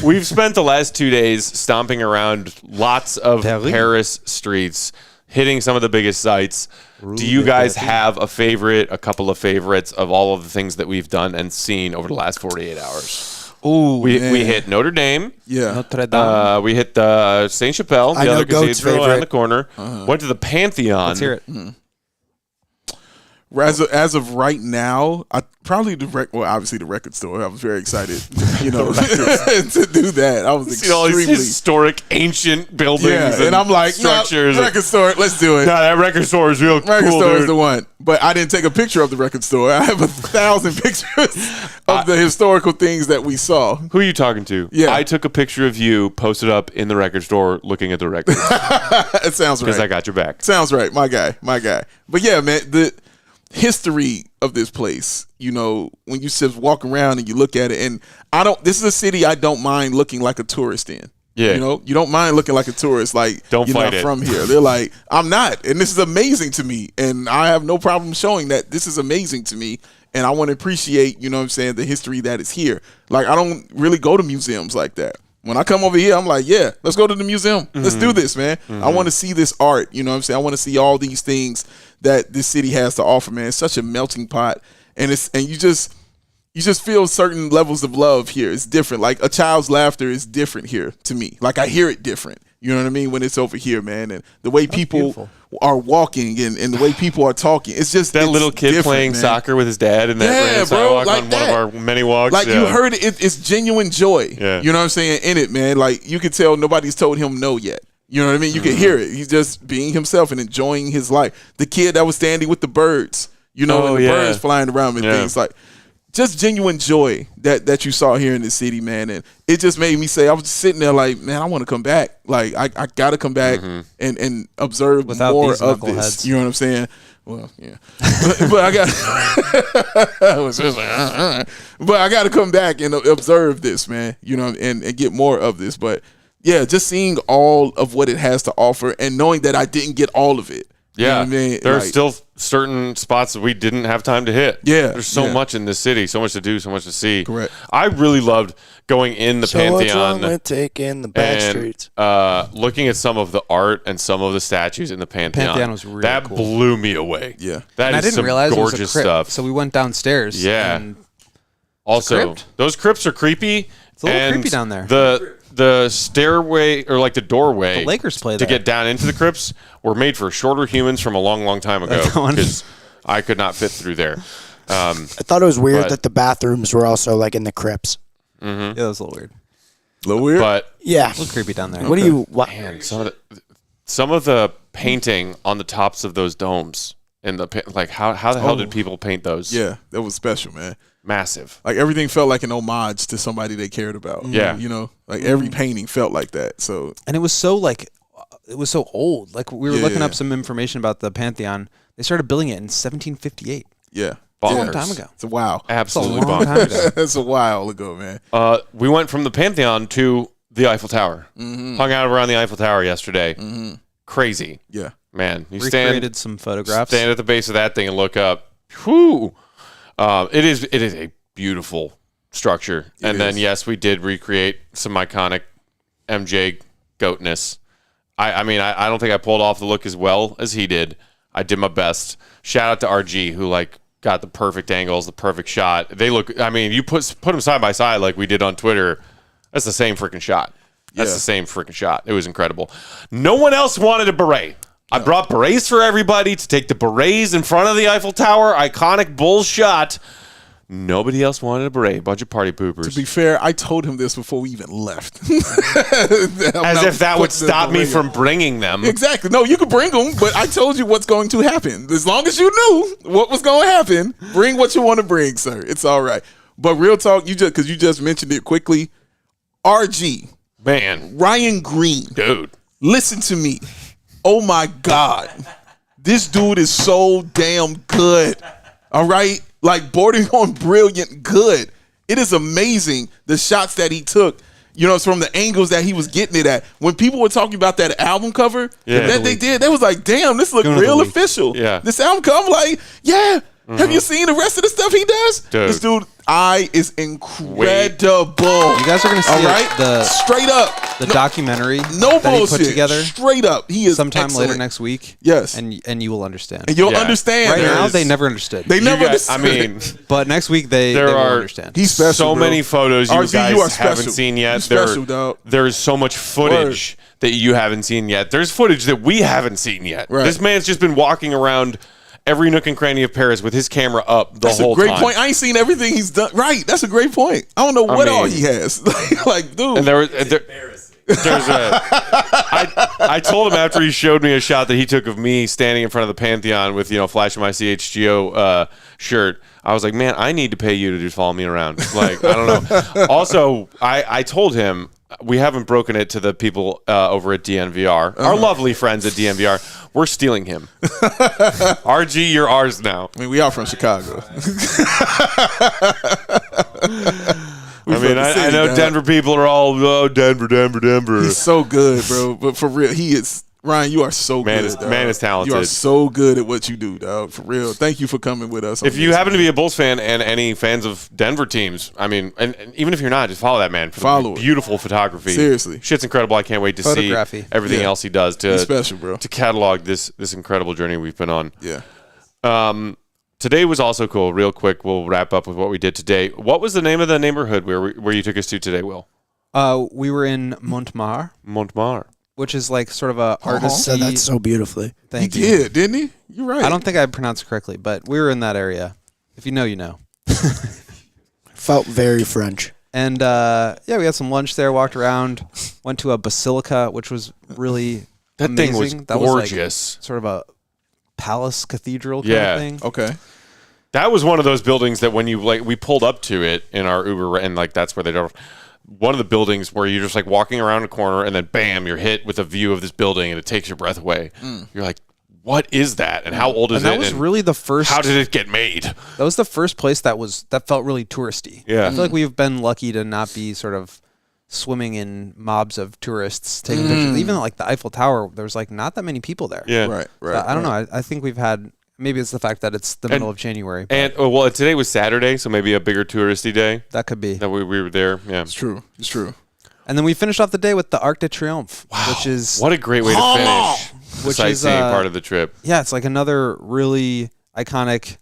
Speaker 1: we've spent the last 2 days stomping around lots of
Speaker 3: Terry.
Speaker 1: Paris streets, hitting some of the biggest sites. Do you guys have a favorite, a couple of favorites of all of the things that we've done and seen over the last 48 hours?
Speaker 2: Oh,
Speaker 1: We hit Notre Dame.
Speaker 2: Yeah.
Speaker 3: Notre Dame.
Speaker 1: We hit the Saint Chapelle,
Speaker 4: I
Speaker 1: the
Speaker 4: know
Speaker 1: other
Speaker 4: Goat's
Speaker 1: cathedral
Speaker 4: favorite.
Speaker 1: on the corner. Went to the Pantheon.
Speaker 3: Let's hear it.
Speaker 2: As of right now, I probably obviously the record store. I was very excited, to do that. I was
Speaker 1: See all these
Speaker 2: extremely
Speaker 1: historic, ancient buildings
Speaker 2: and I'm like,
Speaker 1: structures.
Speaker 2: record store. Let's do it.
Speaker 1: God, that record store is real
Speaker 2: Record
Speaker 1: cool,
Speaker 2: store
Speaker 1: dude.
Speaker 2: is the one, but I didn't take a picture of the record store. I have 1,000 pictures of the historical things that we saw.
Speaker 1: Who are you talking to?
Speaker 2: Yeah.
Speaker 1: I took a picture of you posted up in the record store looking at the record
Speaker 2: It sounds right.
Speaker 1: because I got your back.
Speaker 2: Sounds right, my guy. But yeah, man, the history of this place, when you just walk around and you look at it, and this is a city I don't mind looking like a tourist in.
Speaker 1: Yeah.
Speaker 2: You don't mind looking like a tourist, like
Speaker 1: Don't
Speaker 2: you're
Speaker 1: fight
Speaker 2: not
Speaker 1: it.
Speaker 2: from here. They're like, I'm not. And this is amazing to me. And I have no problem showing that this is amazing to me. And I want to appreciate, the history that is here. Like, I don't really go to museums like that. When I come over here, I'm like, yeah, let's go to the museum. Let's do this, man. I want to see this art. I want to see all these things that this city has to offer, man. It's such a melting pot. And you just feel certain levels of love here. It's different. Like a child's laughter is different here to me. Like I hear it different. You know what I mean? When it's over here, man. And the way people
Speaker 3: beautiful.
Speaker 2: are walking and the way people are talking. It's just
Speaker 1: That
Speaker 2: it's
Speaker 1: little kid
Speaker 2: different,
Speaker 1: playing
Speaker 2: man.
Speaker 1: soccer with his dad in that
Speaker 2: Yeah,
Speaker 1: random
Speaker 2: bro,
Speaker 1: sidewalk
Speaker 2: like
Speaker 1: on
Speaker 2: that.
Speaker 1: one of our many walks.
Speaker 2: Like
Speaker 1: yeah.
Speaker 2: you heard it, it's genuine joy.
Speaker 1: Yeah.
Speaker 2: You know what I'm saying? In it, man. Like you could tell nobody's told him no yet. You know what I mean? You can hear it. He's just being himself and enjoying his life. The kid that was standing with the birds, and the birds flying around and things like just genuine joy that you saw here in the city, man. And it just made me say, I was just sitting there like, man, I want to come back. Like I got to come back and observe
Speaker 3: Without
Speaker 2: more
Speaker 3: these
Speaker 2: of
Speaker 3: knuckleheads.
Speaker 2: this. You know what I'm saying? Well, yeah, but I got, I was just like, all right. But I got to come back and observe this, man. And get more of this. But yeah, just seeing all of what it has to offer and knowing that I didn't get all of it. You know
Speaker 1: Yeah,
Speaker 2: what I mean?
Speaker 1: there are
Speaker 2: Like,
Speaker 1: still certain spots that we didn't have time to hit.
Speaker 2: Yeah,
Speaker 1: there's so
Speaker 2: yeah.
Speaker 1: much in this city, so much to do, so much to see.
Speaker 2: Correct.
Speaker 1: I really loved going in the
Speaker 4: So what's
Speaker 1: Pantheon
Speaker 4: wrong with taking the back
Speaker 1: and
Speaker 4: streets?
Speaker 1: looking at some of the art and some of the statues in the Pantheon.
Speaker 3: Pantheon was really
Speaker 1: that
Speaker 3: cool.
Speaker 1: blew me away.
Speaker 2: Yeah.
Speaker 1: that
Speaker 3: And I
Speaker 1: is
Speaker 3: didn't
Speaker 1: some
Speaker 3: realize it was
Speaker 1: gorgeous
Speaker 3: a crypt,
Speaker 1: stuff.
Speaker 3: so we went downstairs.
Speaker 1: Yeah.
Speaker 3: and
Speaker 1: Also,
Speaker 3: crypt.
Speaker 1: those crypts are creepy.
Speaker 3: It's a little
Speaker 1: and
Speaker 3: creepy down there.
Speaker 1: The stairway or like the doorway
Speaker 3: The Lakers play
Speaker 1: to
Speaker 3: there.
Speaker 1: get down into the crypts were made for shorter humans from a long, long time ago
Speaker 3: That's the one.
Speaker 1: because I could not fit through there.
Speaker 4: I thought it was weird
Speaker 1: but-
Speaker 4: that the bathrooms were also like in the crypts.
Speaker 3: Yeah, that was a little weird.
Speaker 2: A little weird.
Speaker 1: But
Speaker 4: Yeah.
Speaker 3: A little creepy down there.
Speaker 4: What do you? What?
Speaker 1: man, some of the some of the painting on the tops of those domes and how the hell did people paint those?
Speaker 2: Yeah, that was special, man.
Speaker 1: Massive.
Speaker 2: Like everything felt like an homage to somebody they cared about.
Speaker 1: Yeah.
Speaker 2: Like every painting felt like that. So,
Speaker 3: and it was so old. Like we were looking up some information about the Pantheon. They started building it in 1758.
Speaker 2: Yeah.
Speaker 3: Bonkers. A long time ago.
Speaker 2: It's a while.
Speaker 1: Absolutely
Speaker 3: long time ago.
Speaker 2: It's a while ago, man.
Speaker 1: We went from the Pantheon to the Eiffel Tower. Hung out around the Eiffel Tower yesterday. Crazy.
Speaker 2: Yeah.
Speaker 1: Man, you
Speaker 3: recreated some photographs.
Speaker 1: Stand at the base of that thing and look up. Whew. It is a beautiful structure. Then, yes, we did recreate some iconic MJ goatness. I mean, I don't think I pulled off the look as well as he did. I did my best. Shout out to RG, who, got the perfect angles, the perfect shot. They look, I mean, you put them side by side like we did on Twitter. That's the same freaking shot. That's the same freaking shot. It was incredible. No one else wanted a beret. I brought berets for everybody to take the berets in front of the Eiffel Tower. Iconic Bulls shot. Nobody else wanted a beret. Bunch of party poopers.
Speaker 2: To be fair, I told him this before we even left.
Speaker 1: As if that would stop me from bringing them.
Speaker 2: Exactly. No, you could bring them, but I told you what's going to happen. As long as you knew what was going to happen, bring what you want to bring, sir. It's all right. But real talk, because you just mentioned it quickly, RG.
Speaker 1: Man.
Speaker 2: Ryan Green.
Speaker 1: Dude.
Speaker 2: Listen to me. Oh, my God. This dude is so damn good. All right? Like, bordering on brilliant good. It is amazing, the shots that he took. It's from the angles that he was getting it at. When people were talking about that album cover that they did, they was like, damn, this look real official. Yeah. This album cover, I'm like, yeah. Have you seen the rest of the stuff he does?
Speaker 1: Dude.
Speaker 2: This dude, is incredible.
Speaker 3: You guys are going to see
Speaker 2: straight up.
Speaker 3: The documentary
Speaker 2: No
Speaker 3: that
Speaker 2: bullshit.
Speaker 3: He put together.
Speaker 2: Straight up. He is
Speaker 3: sometime
Speaker 2: excellent.
Speaker 3: later next week.
Speaker 2: Yes.
Speaker 3: And you will understand.
Speaker 2: And you'll understand.
Speaker 3: Right now, they never understood.
Speaker 2: They never understood.
Speaker 1: I mean,
Speaker 3: but next week, they will understand.
Speaker 2: He's special,
Speaker 1: so
Speaker 2: bro.
Speaker 1: many photos you
Speaker 2: RG,
Speaker 1: guys haven't seen yet. There's so much footage that you haven't seen yet. There's footage that we haven't seen yet. Right. This man's just been walking around every nook and cranny of Paris with his camera up the whole time.
Speaker 2: That's a great point. I ain't seen everything he's done. Right. That's a great point. I don't know what all he has. Dude.
Speaker 1: And I told him after he showed me a shot that he took of me standing in front of the Pantheon with, flashing my CHGO shirt. I was like, man, I need to pay you to just follow me around. I don't know. Also, I told him, we haven't broken it to the people over at DNVR. Our lovely friends at DNVR. We're stealing him. RG, you're ours now.
Speaker 2: I mean, we are from Chicago.
Speaker 1: I know Denver people are all, Denver.
Speaker 2: He's so good, bro. But for real, he is. Ryan, you are so good.
Speaker 1: Man is talented.
Speaker 2: You are so good at what you do, dog. For real. Thank you for coming with us.
Speaker 1: If you happen to be a Bulls fan and any fans of Denver teams, I mean, and even if you're not, just follow that man.
Speaker 2: Follow it.
Speaker 1: Beautiful photography.
Speaker 2: Seriously.
Speaker 1: Shit's incredible. I can't wait to see everything else he does
Speaker 2: He's special, bro.
Speaker 1: to catalog this incredible journey we've been on.
Speaker 2: Yeah.
Speaker 1: Today was also cool. Real quick, we'll wrap up with what we did today. What was the name of the neighborhood where you took us to today, Will?
Speaker 3: We were in Montmartre. Which is like sort of a artist.
Speaker 4: Said that so beautifully.
Speaker 2: He did, didn't he? You're right.
Speaker 3: I don't think I pronounced it correctly, but we were in that area. If you know, you know.
Speaker 4: Felt very French.
Speaker 3: And we had some lunch there, walked around, went to a basilica, which was really
Speaker 1: that
Speaker 3: amazing.
Speaker 1: Thing was
Speaker 3: that
Speaker 1: gorgeous.
Speaker 3: Was like sort of a palace cathedral kind of thing.
Speaker 2: Okay.
Speaker 1: That was one of those buildings that when you we pulled up to it in our Uber and that's where they don't. One of the buildings where you're just walking around a corner and then bam, you're hit with a view of this building and it takes your breath away. You're like, what is that? And how old is it?
Speaker 3: That was really the first.
Speaker 1: How did it get made?
Speaker 3: That was the first place that felt really touristy.
Speaker 1: Yeah.
Speaker 3: I feel like we've been lucky to not be sort of swimming in mobs of tourists taking pictures. Even the Eiffel Tower, there's not that many people there.
Speaker 1: Yeah.
Speaker 2: Right.
Speaker 3: I don't know. I think we've had. Maybe it's the fact that it's the middle of January.
Speaker 1: And today was Saturday, so maybe a bigger touristy day.
Speaker 3: That could be.
Speaker 1: That we were there. Yeah,
Speaker 2: it's true.
Speaker 3: And then we finished off the day with the Arc de Triomphe, which is
Speaker 1: what a great way to finish. Which sightseeing is part of the trip.
Speaker 3: Yeah, it's another really iconic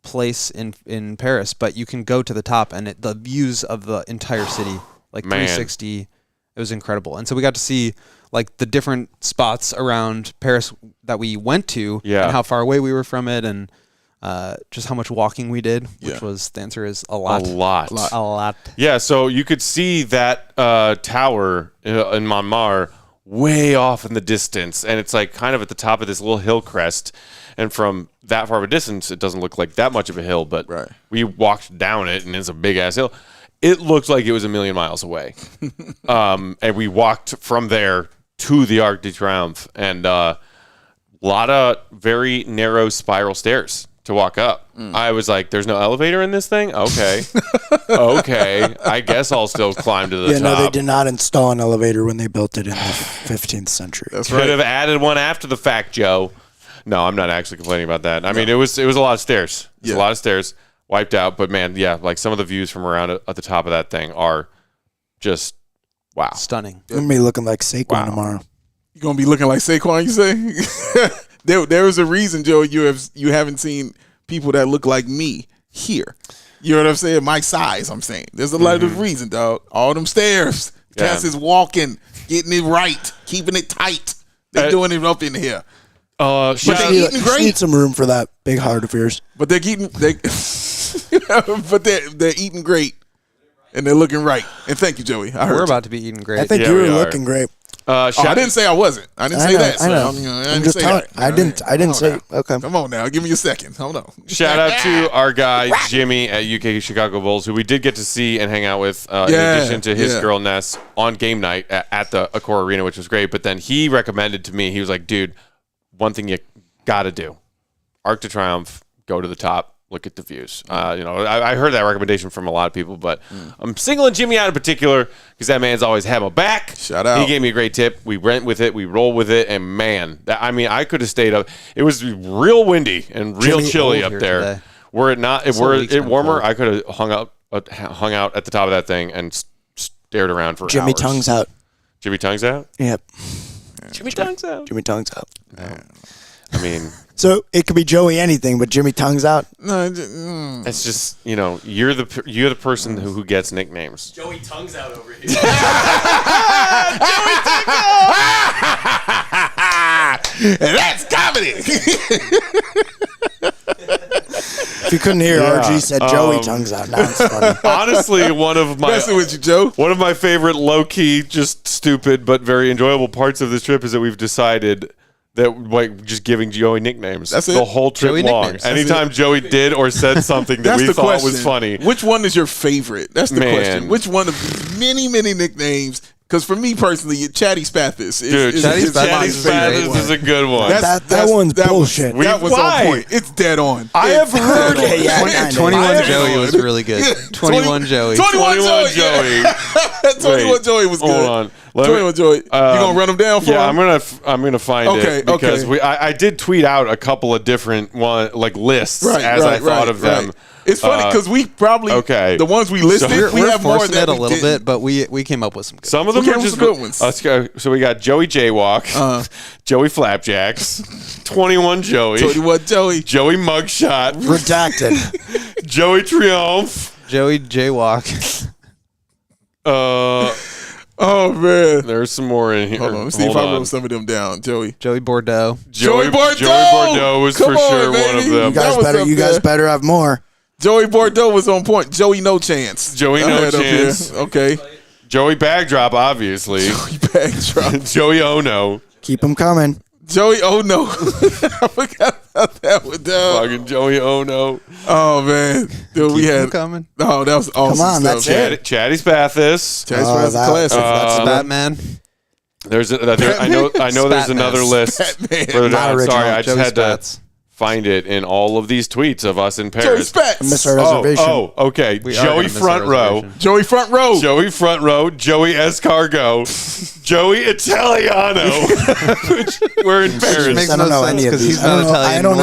Speaker 3: place in Paris, but you can go to the top and the views of the entire city, 360. It was incredible, and so we got to see the different spots around Paris that we went to, and how far away we were from it, and just how much walking we did, which was, the answer is a lot.
Speaker 1: A lot. Yeah, so you could see that tower in Montmartre way off in the distance, and it's like kind of at the top of this little hill crest. And from that far of a distance, it doesn't look like that much of a hill, but we walked down it, and it's a big-ass hill. It looked like it was a million miles away. And we walked from there to the Arc de Triomphe, and a lot of very narrow spiral stairs to walk up. I was like, there's no elevator in this thing? Okay. Okay. I guess I'll still climb to the top.
Speaker 4: No, they did not install an elevator when they built it in the 15th century.
Speaker 2: That's
Speaker 1: Could have added one after the fact, Joe. No, I'm not actually complaining about that. I mean, it was a lot of stairs. It was a lot of stairs. Wiped out, but man, like some of the views from around at the top of that thing are just wow,
Speaker 3: stunning.
Speaker 4: You're gonna be looking like Saquon tomorrow.
Speaker 2: You're gonna be looking like Saquon, you say? there is a reason, Joe. You haven't seen people that look like me here. You know what I'm saying? My size. I'm saying there's a lot of reason, dog. All them stairs. Cass is walking, getting it right, keeping it tight. They're doing it up in here.
Speaker 4: But they're eating great. Need some room for that big heart of yours.
Speaker 2: But they're eating. But they're eating great, and they're looking right. And thank you, Joey.
Speaker 3: We're about to be eating great.
Speaker 4: I think you were looking great.
Speaker 2: I didn't say I wasn't. I didn't say that.
Speaker 4: I know.
Speaker 2: I'm just telling.
Speaker 4: I didn't say. Okay.
Speaker 2: Come on now. Give me a second. Hold on.
Speaker 1: Shout out to our guy Jimmy at UK Chicago Bulls, who we did get to see and hang out with in addition to his girl Ness on game night at the Accor Arena, which was great. But then he recommended to me, he was like, dude, one thing you got to do. Arc de Triomphe, go to the top. Look at the views. I heard that recommendation from a lot of people, but I'm singling Jimmy out in particular because that man's always had my back.
Speaker 2: Shout out.
Speaker 1: He gave me a great tip. We went with it. We roll with it. And, man, I could have stayed up. It was real windy and real chilly up there. Today. Were it not, were it warmer, I could have hung out at the top of that thing and stared around for hours.
Speaker 4: Jimmy tongues out.
Speaker 1: Jimmy tongues out?
Speaker 4: Yep.
Speaker 1: Jimmy tongues out.
Speaker 4: Jimmy tongues out.
Speaker 1: I mean...
Speaker 4: So it could be Joey anything, but Jimmy tongues out.
Speaker 2: No,
Speaker 1: it's just you're the person who gets nicknames.
Speaker 5: Joey tongues out over here.
Speaker 2: Joey tongues out. That's comedy.
Speaker 4: If you couldn't hear, RG said Joey tongues out. Now it's funny.
Speaker 1: Honestly, one of my favorite low key, just stupid but very enjoyable parts of this trip is that we've decided that just giving Joey nicknames.
Speaker 2: That's it.
Speaker 1: The whole trip
Speaker 3: Joey
Speaker 1: long.
Speaker 3: Nicknames.
Speaker 1: Anytime Joey did or said something that we thought was funny.
Speaker 2: Which one is your favorite? That's the question. Which one of these many, many nicknames? Because for me personally, Chatty Spathis is
Speaker 1: Chatty Spathis is a good one.
Speaker 4: That one's bullshit.
Speaker 2: That was on point. It's dead on.
Speaker 1: I have heard
Speaker 3: it. 21 Joey was really good. 21 Joey.
Speaker 2: 21 Joey. 21 Joey was good.
Speaker 1: Hold on.
Speaker 2: 21 Joey. You gonna run them down for him?
Speaker 1: I'm gonna find it because I did tweet out a couple of different lists as I thought of them.
Speaker 2: It's funny because we probably the ones we listed. We have more than
Speaker 3: a little bit, but we came up with some.
Speaker 1: Some of them are just good ones. Let's go. So we got Joey Jaywalk, Joey Flapjacks, 21 Joey,
Speaker 2: Joey
Speaker 1: Mugshot,
Speaker 4: redacted,
Speaker 1: Joey Triumph,
Speaker 3: Joey Jaywalk.
Speaker 2: Oh man,
Speaker 1: there's some more in here.
Speaker 2: Hold on, let's see if I wrote some of them down. Joey
Speaker 3: Bordeaux.
Speaker 2: Joey Bordeaux
Speaker 1: was for sure one of them.
Speaker 4: You guys better have more.
Speaker 2: Joey Bordeaux was on point. Joey No Chance.
Speaker 1: Joey No Chance.
Speaker 2: Okay.
Speaker 1: Joey Bagdrop, obviously.
Speaker 2: Joey Bagdrop.
Speaker 1: Joey Ono.
Speaker 4: Keep them coming.
Speaker 2: Joey Ono. I forgot about that one, dog.
Speaker 1: Fucking Joey Ono.
Speaker 2: Oh man, dude, we had
Speaker 3: coming.
Speaker 2: Oh, that was awesome.
Speaker 4: Come on,
Speaker 2: stuff.
Speaker 4: that's it.
Speaker 1: Chatty Spathis.
Speaker 2: Chatty Spathis is classic.
Speaker 3: That's Batman.
Speaker 1: I know there's another list. Sorry, I just had to find it in all of these tweets of us in Paris.
Speaker 2: Joey Spats.
Speaker 4: Miss our reservation.
Speaker 1: Okay. Joey Front Row.
Speaker 2: Joey Front Row.
Speaker 1: Joey Front Row. Joey Escargot. Joey Italiano. Which we're in Paris.
Speaker 4: I don't know any of these. I don't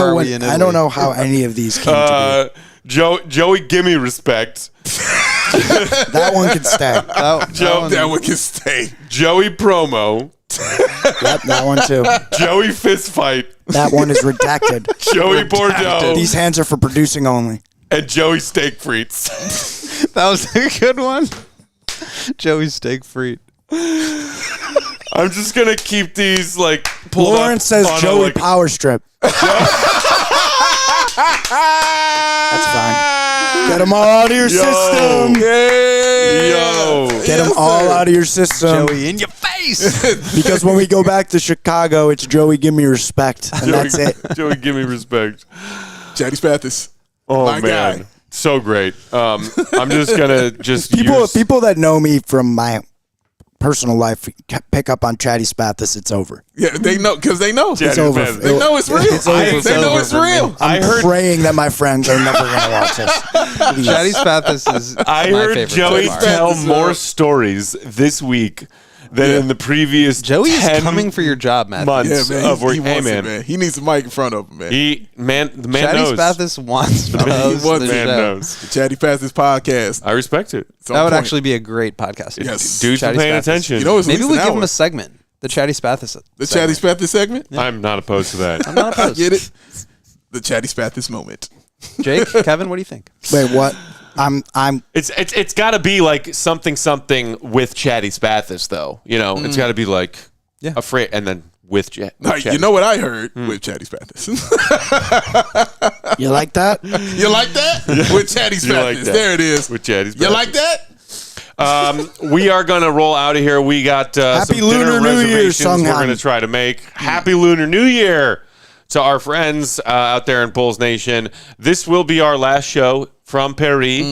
Speaker 4: know how any of these came to be.
Speaker 1: Joey Gimme Respect.
Speaker 4: That one can stay.
Speaker 2: That one can stay.
Speaker 1: Joey Promo.
Speaker 4: That one too.
Speaker 1: Joey Fist Fight.
Speaker 4: That one is redacted.
Speaker 1: Joey Bordeaux.
Speaker 4: These hands are for producing only.
Speaker 1: And Joey Steak Frites.
Speaker 3: That was a good one. Joey Steak Frite.
Speaker 1: I'm just going to keep these pulled
Speaker 4: Lawrence says Joey Power Strip. That's fine. Get them all out of your system.
Speaker 2: Yay.
Speaker 1: Yo.
Speaker 4: Get them all out of your system.
Speaker 3: Joey, in your face.
Speaker 4: Because when we go back to Chicago, it's Joey, give me respect. And that's it.
Speaker 1: Joey, give me respect.
Speaker 2: Chatty Spathis.
Speaker 1: Oh,
Speaker 2: My
Speaker 1: man.
Speaker 2: guy.
Speaker 1: So great. I'm just going to
Speaker 4: People that know me from my personal life pick up on Chatty Spathis. It's over.
Speaker 2: Yeah, they know because they know.
Speaker 1: Chatty
Speaker 4: It's over.
Speaker 1: Spathis.
Speaker 2: They know it's real.
Speaker 4: It's over.
Speaker 2: They know it's real.
Speaker 4: I'm praying that my friends are never going to watch this. Please.
Speaker 3: Chatty Spathis is
Speaker 1: I
Speaker 3: my
Speaker 1: heard
Speaker 3: favorite
Speaker 1: Joey
Speaker 3: so far.
Speaker 1: tell
Speaker 2: Spathis,
Speaker 1: more stories this week than in the previous
Speaker 3: Joey is
Speaker 1: 10
Speaker 3: coming for your job, Matt.
Speaker 1: months
Speaker 2: Yeah, man.
Speaker 1: of work.
Speaker 2: He
Speaker 1: Hey,
Speaker 2: wants
Speaker 1: man.
Speaker 2: it, man. He needs a mic in front of him, man.
Speaker 1: The man
Speaker 3: Chatty
Speaker 1: knows.
Speaker 3: Spathis wants to
Speaker 2: He
Speaker 3: host
Speaker 2: wants
Speaker 3: the
Speaker 1: Man
Speaker 3: show.
Speaker 1: knows.
Speaker 2: The Chatty Spathis podcast.
Speaker 1: I respect it.
Speaker 2: It's on
Speaker 3: That would
Speaker 2: point.
Speaker 3: actually be a great podcast.
Speaker 2: Yes.
Speaker 1: Dudes are
Speaker 3: Chatty
Speaker 1: paying
Speaker 3: Spathis.
Speaker 1: attention.
Speaker 2: You know, it's at
Speaker 3: Maybe
Speaker 2: least
Speaker 3: we
Speaker 2: an
Speaker 3: give
Speaker 2: hour.
Speaker 3: him a segment. The Chatty Spathis.
Speaker 2: The Chatty Spathis segment.
Speaker 1: I'm not opposed to that.
Speaker 3: I'm not opposed.
Speaker 2: Get it? The Chatty Spathis moment.
Speaker 3: Jake, Kevin, what do you think?
Speaker 4: Wait, what? I'm.
Speaker 1: It's got to be like something with Chatty Spathis, though. You know, it's got to be like afraid, and then with Chatty.
Speaker 2: You know what I heard with Chatty Spathis?
Speaker 4: You like that?
Speaker 2: You like that? With Chatty
Speaker 1: You like
Speaker 2: Spathis.
Speaker 1: that.
Speaker 2: There it is.
Speaker 1: With Chatty Spathis.
Speaker 2: You like that?
Speaker 1: We are going to roll out of here. We got
Speaker 4: Happy
Speaker 1: some dinner
Speaker 4: Lunar New Year,
Speaker 1: reservations we're
Speaker 4: Sunghan.
Speaker 1: going to try to make. Happy Lunar New Year to our friends out there in Bulls Nation. This will be our last show from Paris.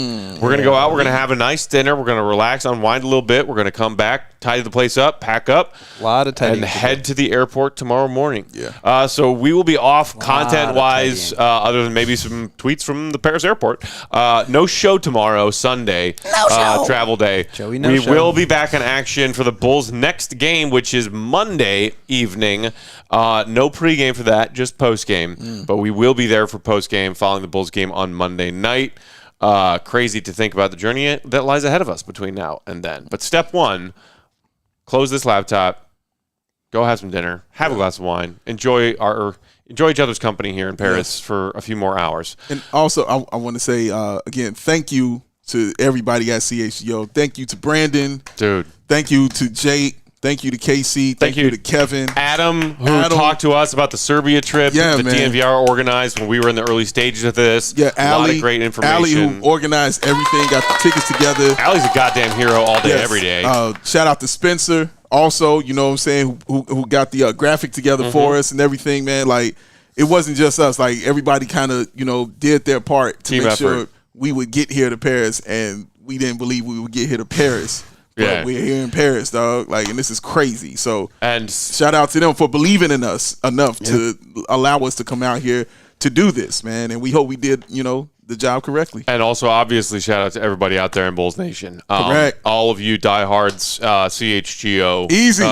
Speaker 1: We're going to go out. We're going to have a nice dinner. We're going to relax, unwind a little bit. We're going to come back, tidy the place up, pack up,
Speaker 3: A lot of tidying
Speaker 1: and
Speaker 3: to do.
Speaker 1: head to the airport tomorrow morning.
Speaker 2: Yeah.
Speaker 1: So we will be off
Speaker 3: of
Speaker 1: content-wise,
Speaker 3: tidying.
Speaker 1: other than maybe some tweets from the Paris airport. No show tomorrow, Sunday.
Speaker 4: No show.
Speaker 1: Travel day.
Speaker 3: Joey, no
Speaker 1: we
Speaker 3: show.
Speaker 1: will be back in action for the Bulls' next game, which is Monday evening. No pregame for that, just postgame. But we will be there for postgame following the Bulls game on Monday night. Crazy to think about the journey that lies ahead of us between now and then. But step one, close this laptop, go have some dinner, have a glass of wine, enjoy each other's company here in Paris for a few more hours.
Speaker 2: And also, I want to say, again, thank you to everybody at CHGO. Thank you to Brandon.
Speaker 1: Dude.
Speaker 2: Thank you to Jake. Thank you to Casey. Thank you to Kevin.
Speaker 1: Adam, who talked to us about the Serbia trip
Speaker 2: Yeah,
Speaker 1: that
Speaker 2: man.
Speaker 1: DNVR organized when we were in the early stages of this.
Speaker 2: Yeah,
Speaker 1: a lot
Speaker 2: Allie.
Speaker 1: of great information.
Speaker 2: Allie, who organized everything, got the tickets together.
Speaker 1: Allie's a goddamn hero all day,
Speaker 2: Yes.
Speaker 1: every day.
Speaker 2: Shout out to Spencer. Also, you know what I'm saying, who got the graphic together for us and everything, man. Like, it wasn't just us. Like, everybody kind of, did their part to
Speaker 1: Team
Speaker 2: make
Speaker 1: effort.
Speaker 2: sure we would get here to Paris, and we didn't believe we would get here to Paris. But
Speaker 1: Yeah.
Speaker 2: we're here in Paris, dog. Like, and this is crazy. So
Speaker 1: And
Speaker 2: shout out to them for believing in us enough to allow us to come out here to do this, man. And we hope we did, the job correctly.
Speaker 1: And also, obviously, shout out to everybody out there in Bulls Nation.
Speaker 2: Correct.
Speaker 1: All of you diehards, CHGO.
Speaker 2: Easy.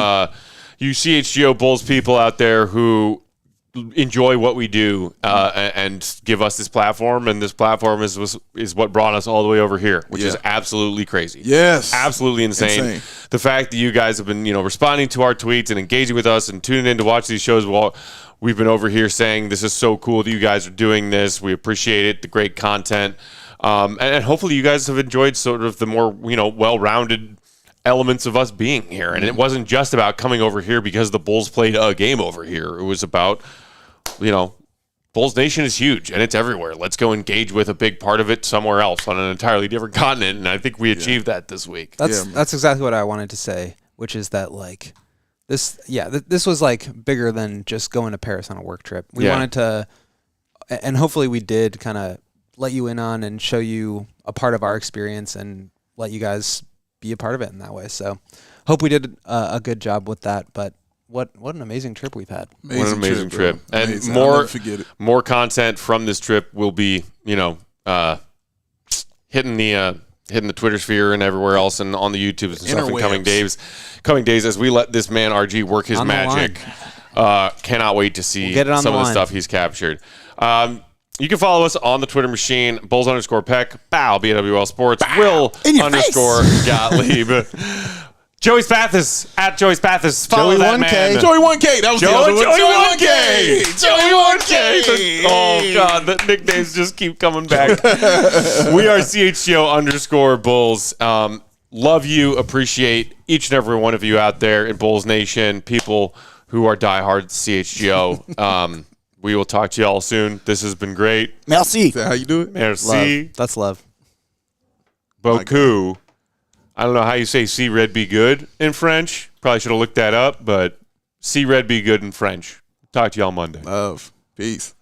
Speaker 1: You CHGO Bulls people out there who enjoy what we do and give us this platform. And this platform is what brought us all the way over here, which is absolutely crazy.
Speaker 2: Yes.
Speaker 1: Absolutely insane. The fact that you guys have been, responding to our tweets and engaging with us and tuning in to watch these shows while we've been over here saying this is so cool that you guys are doing this. We appreciate it, the great content. And hopefully you guys have enjoyed sort of the more, well-rounded elements of us being here. And it wasn't just about coming over here because the Bulls played a game over here. It was about, Bulls Nation is huge and it's everywhere. Let's go engage with a big part of it somewhere else on an entirely different continent. And I think we achieved that this week.
Speaker 3: That's exactly what I wanted to say, which is that like this was like bigger than just going to Paris on a work trip. We wanted to, and hopefully we did kind of let you in on and show you a part of our experience and let you guys be a part of it in that way. So hope we did a good job with that. But what an amazing trip we've had.
Speaker 1: What an amazing trip. And
Speaker 2: Amazing. I'll never forget it.
Speaker 1: more content from this trip will be, hitting the Twitter sphere and everywhere else and on the YouTube and stuff in coming days as we let this man RG work his
Speaker 3: On the
Speaker 1: magic. Cannot wait to see
Speaker 3: get it on
Speaker 1: some
Speaker 3: the
Speaker 1: of the
Speaker 3: line.
Speaker 1: stuff he's captured. You can follow us on the Twitter machine, Bulls_Peck, Bow, BWL Sports, Will
Speaker 4: In your
Speaker 1: _Gottlieb. Joey Spathis, at Joey Spathis. Follow
Speaker 3: Joey
Speaker 1: that
Speaker 3: 1K.
Speaker 1: man.
Speaker 2: Joey 1K. That was the other one.
Speaker 1: Joey 1K.
Speaker 2: Joey 1K.
Speaker 1: Oh, God. The nicknames just keep coming back. We are CHGO_Bulls. Love you. Appreciate each and every one of you out there in Bulls Nation. People who are diehard CHGO. We will talk to you all soon. This has been great.
Speaker 4: Merci.
Speaker 2: Is that how you do it?
Speaker 1: Merci
Speaker 3: Love. That's love.
Speaker 1: beaucoup. I don't know how you say see red be good in French. Probably should have looked that up, but see red be good in French. Talk to y'all Monday.
Speaker 2: Love. Peace.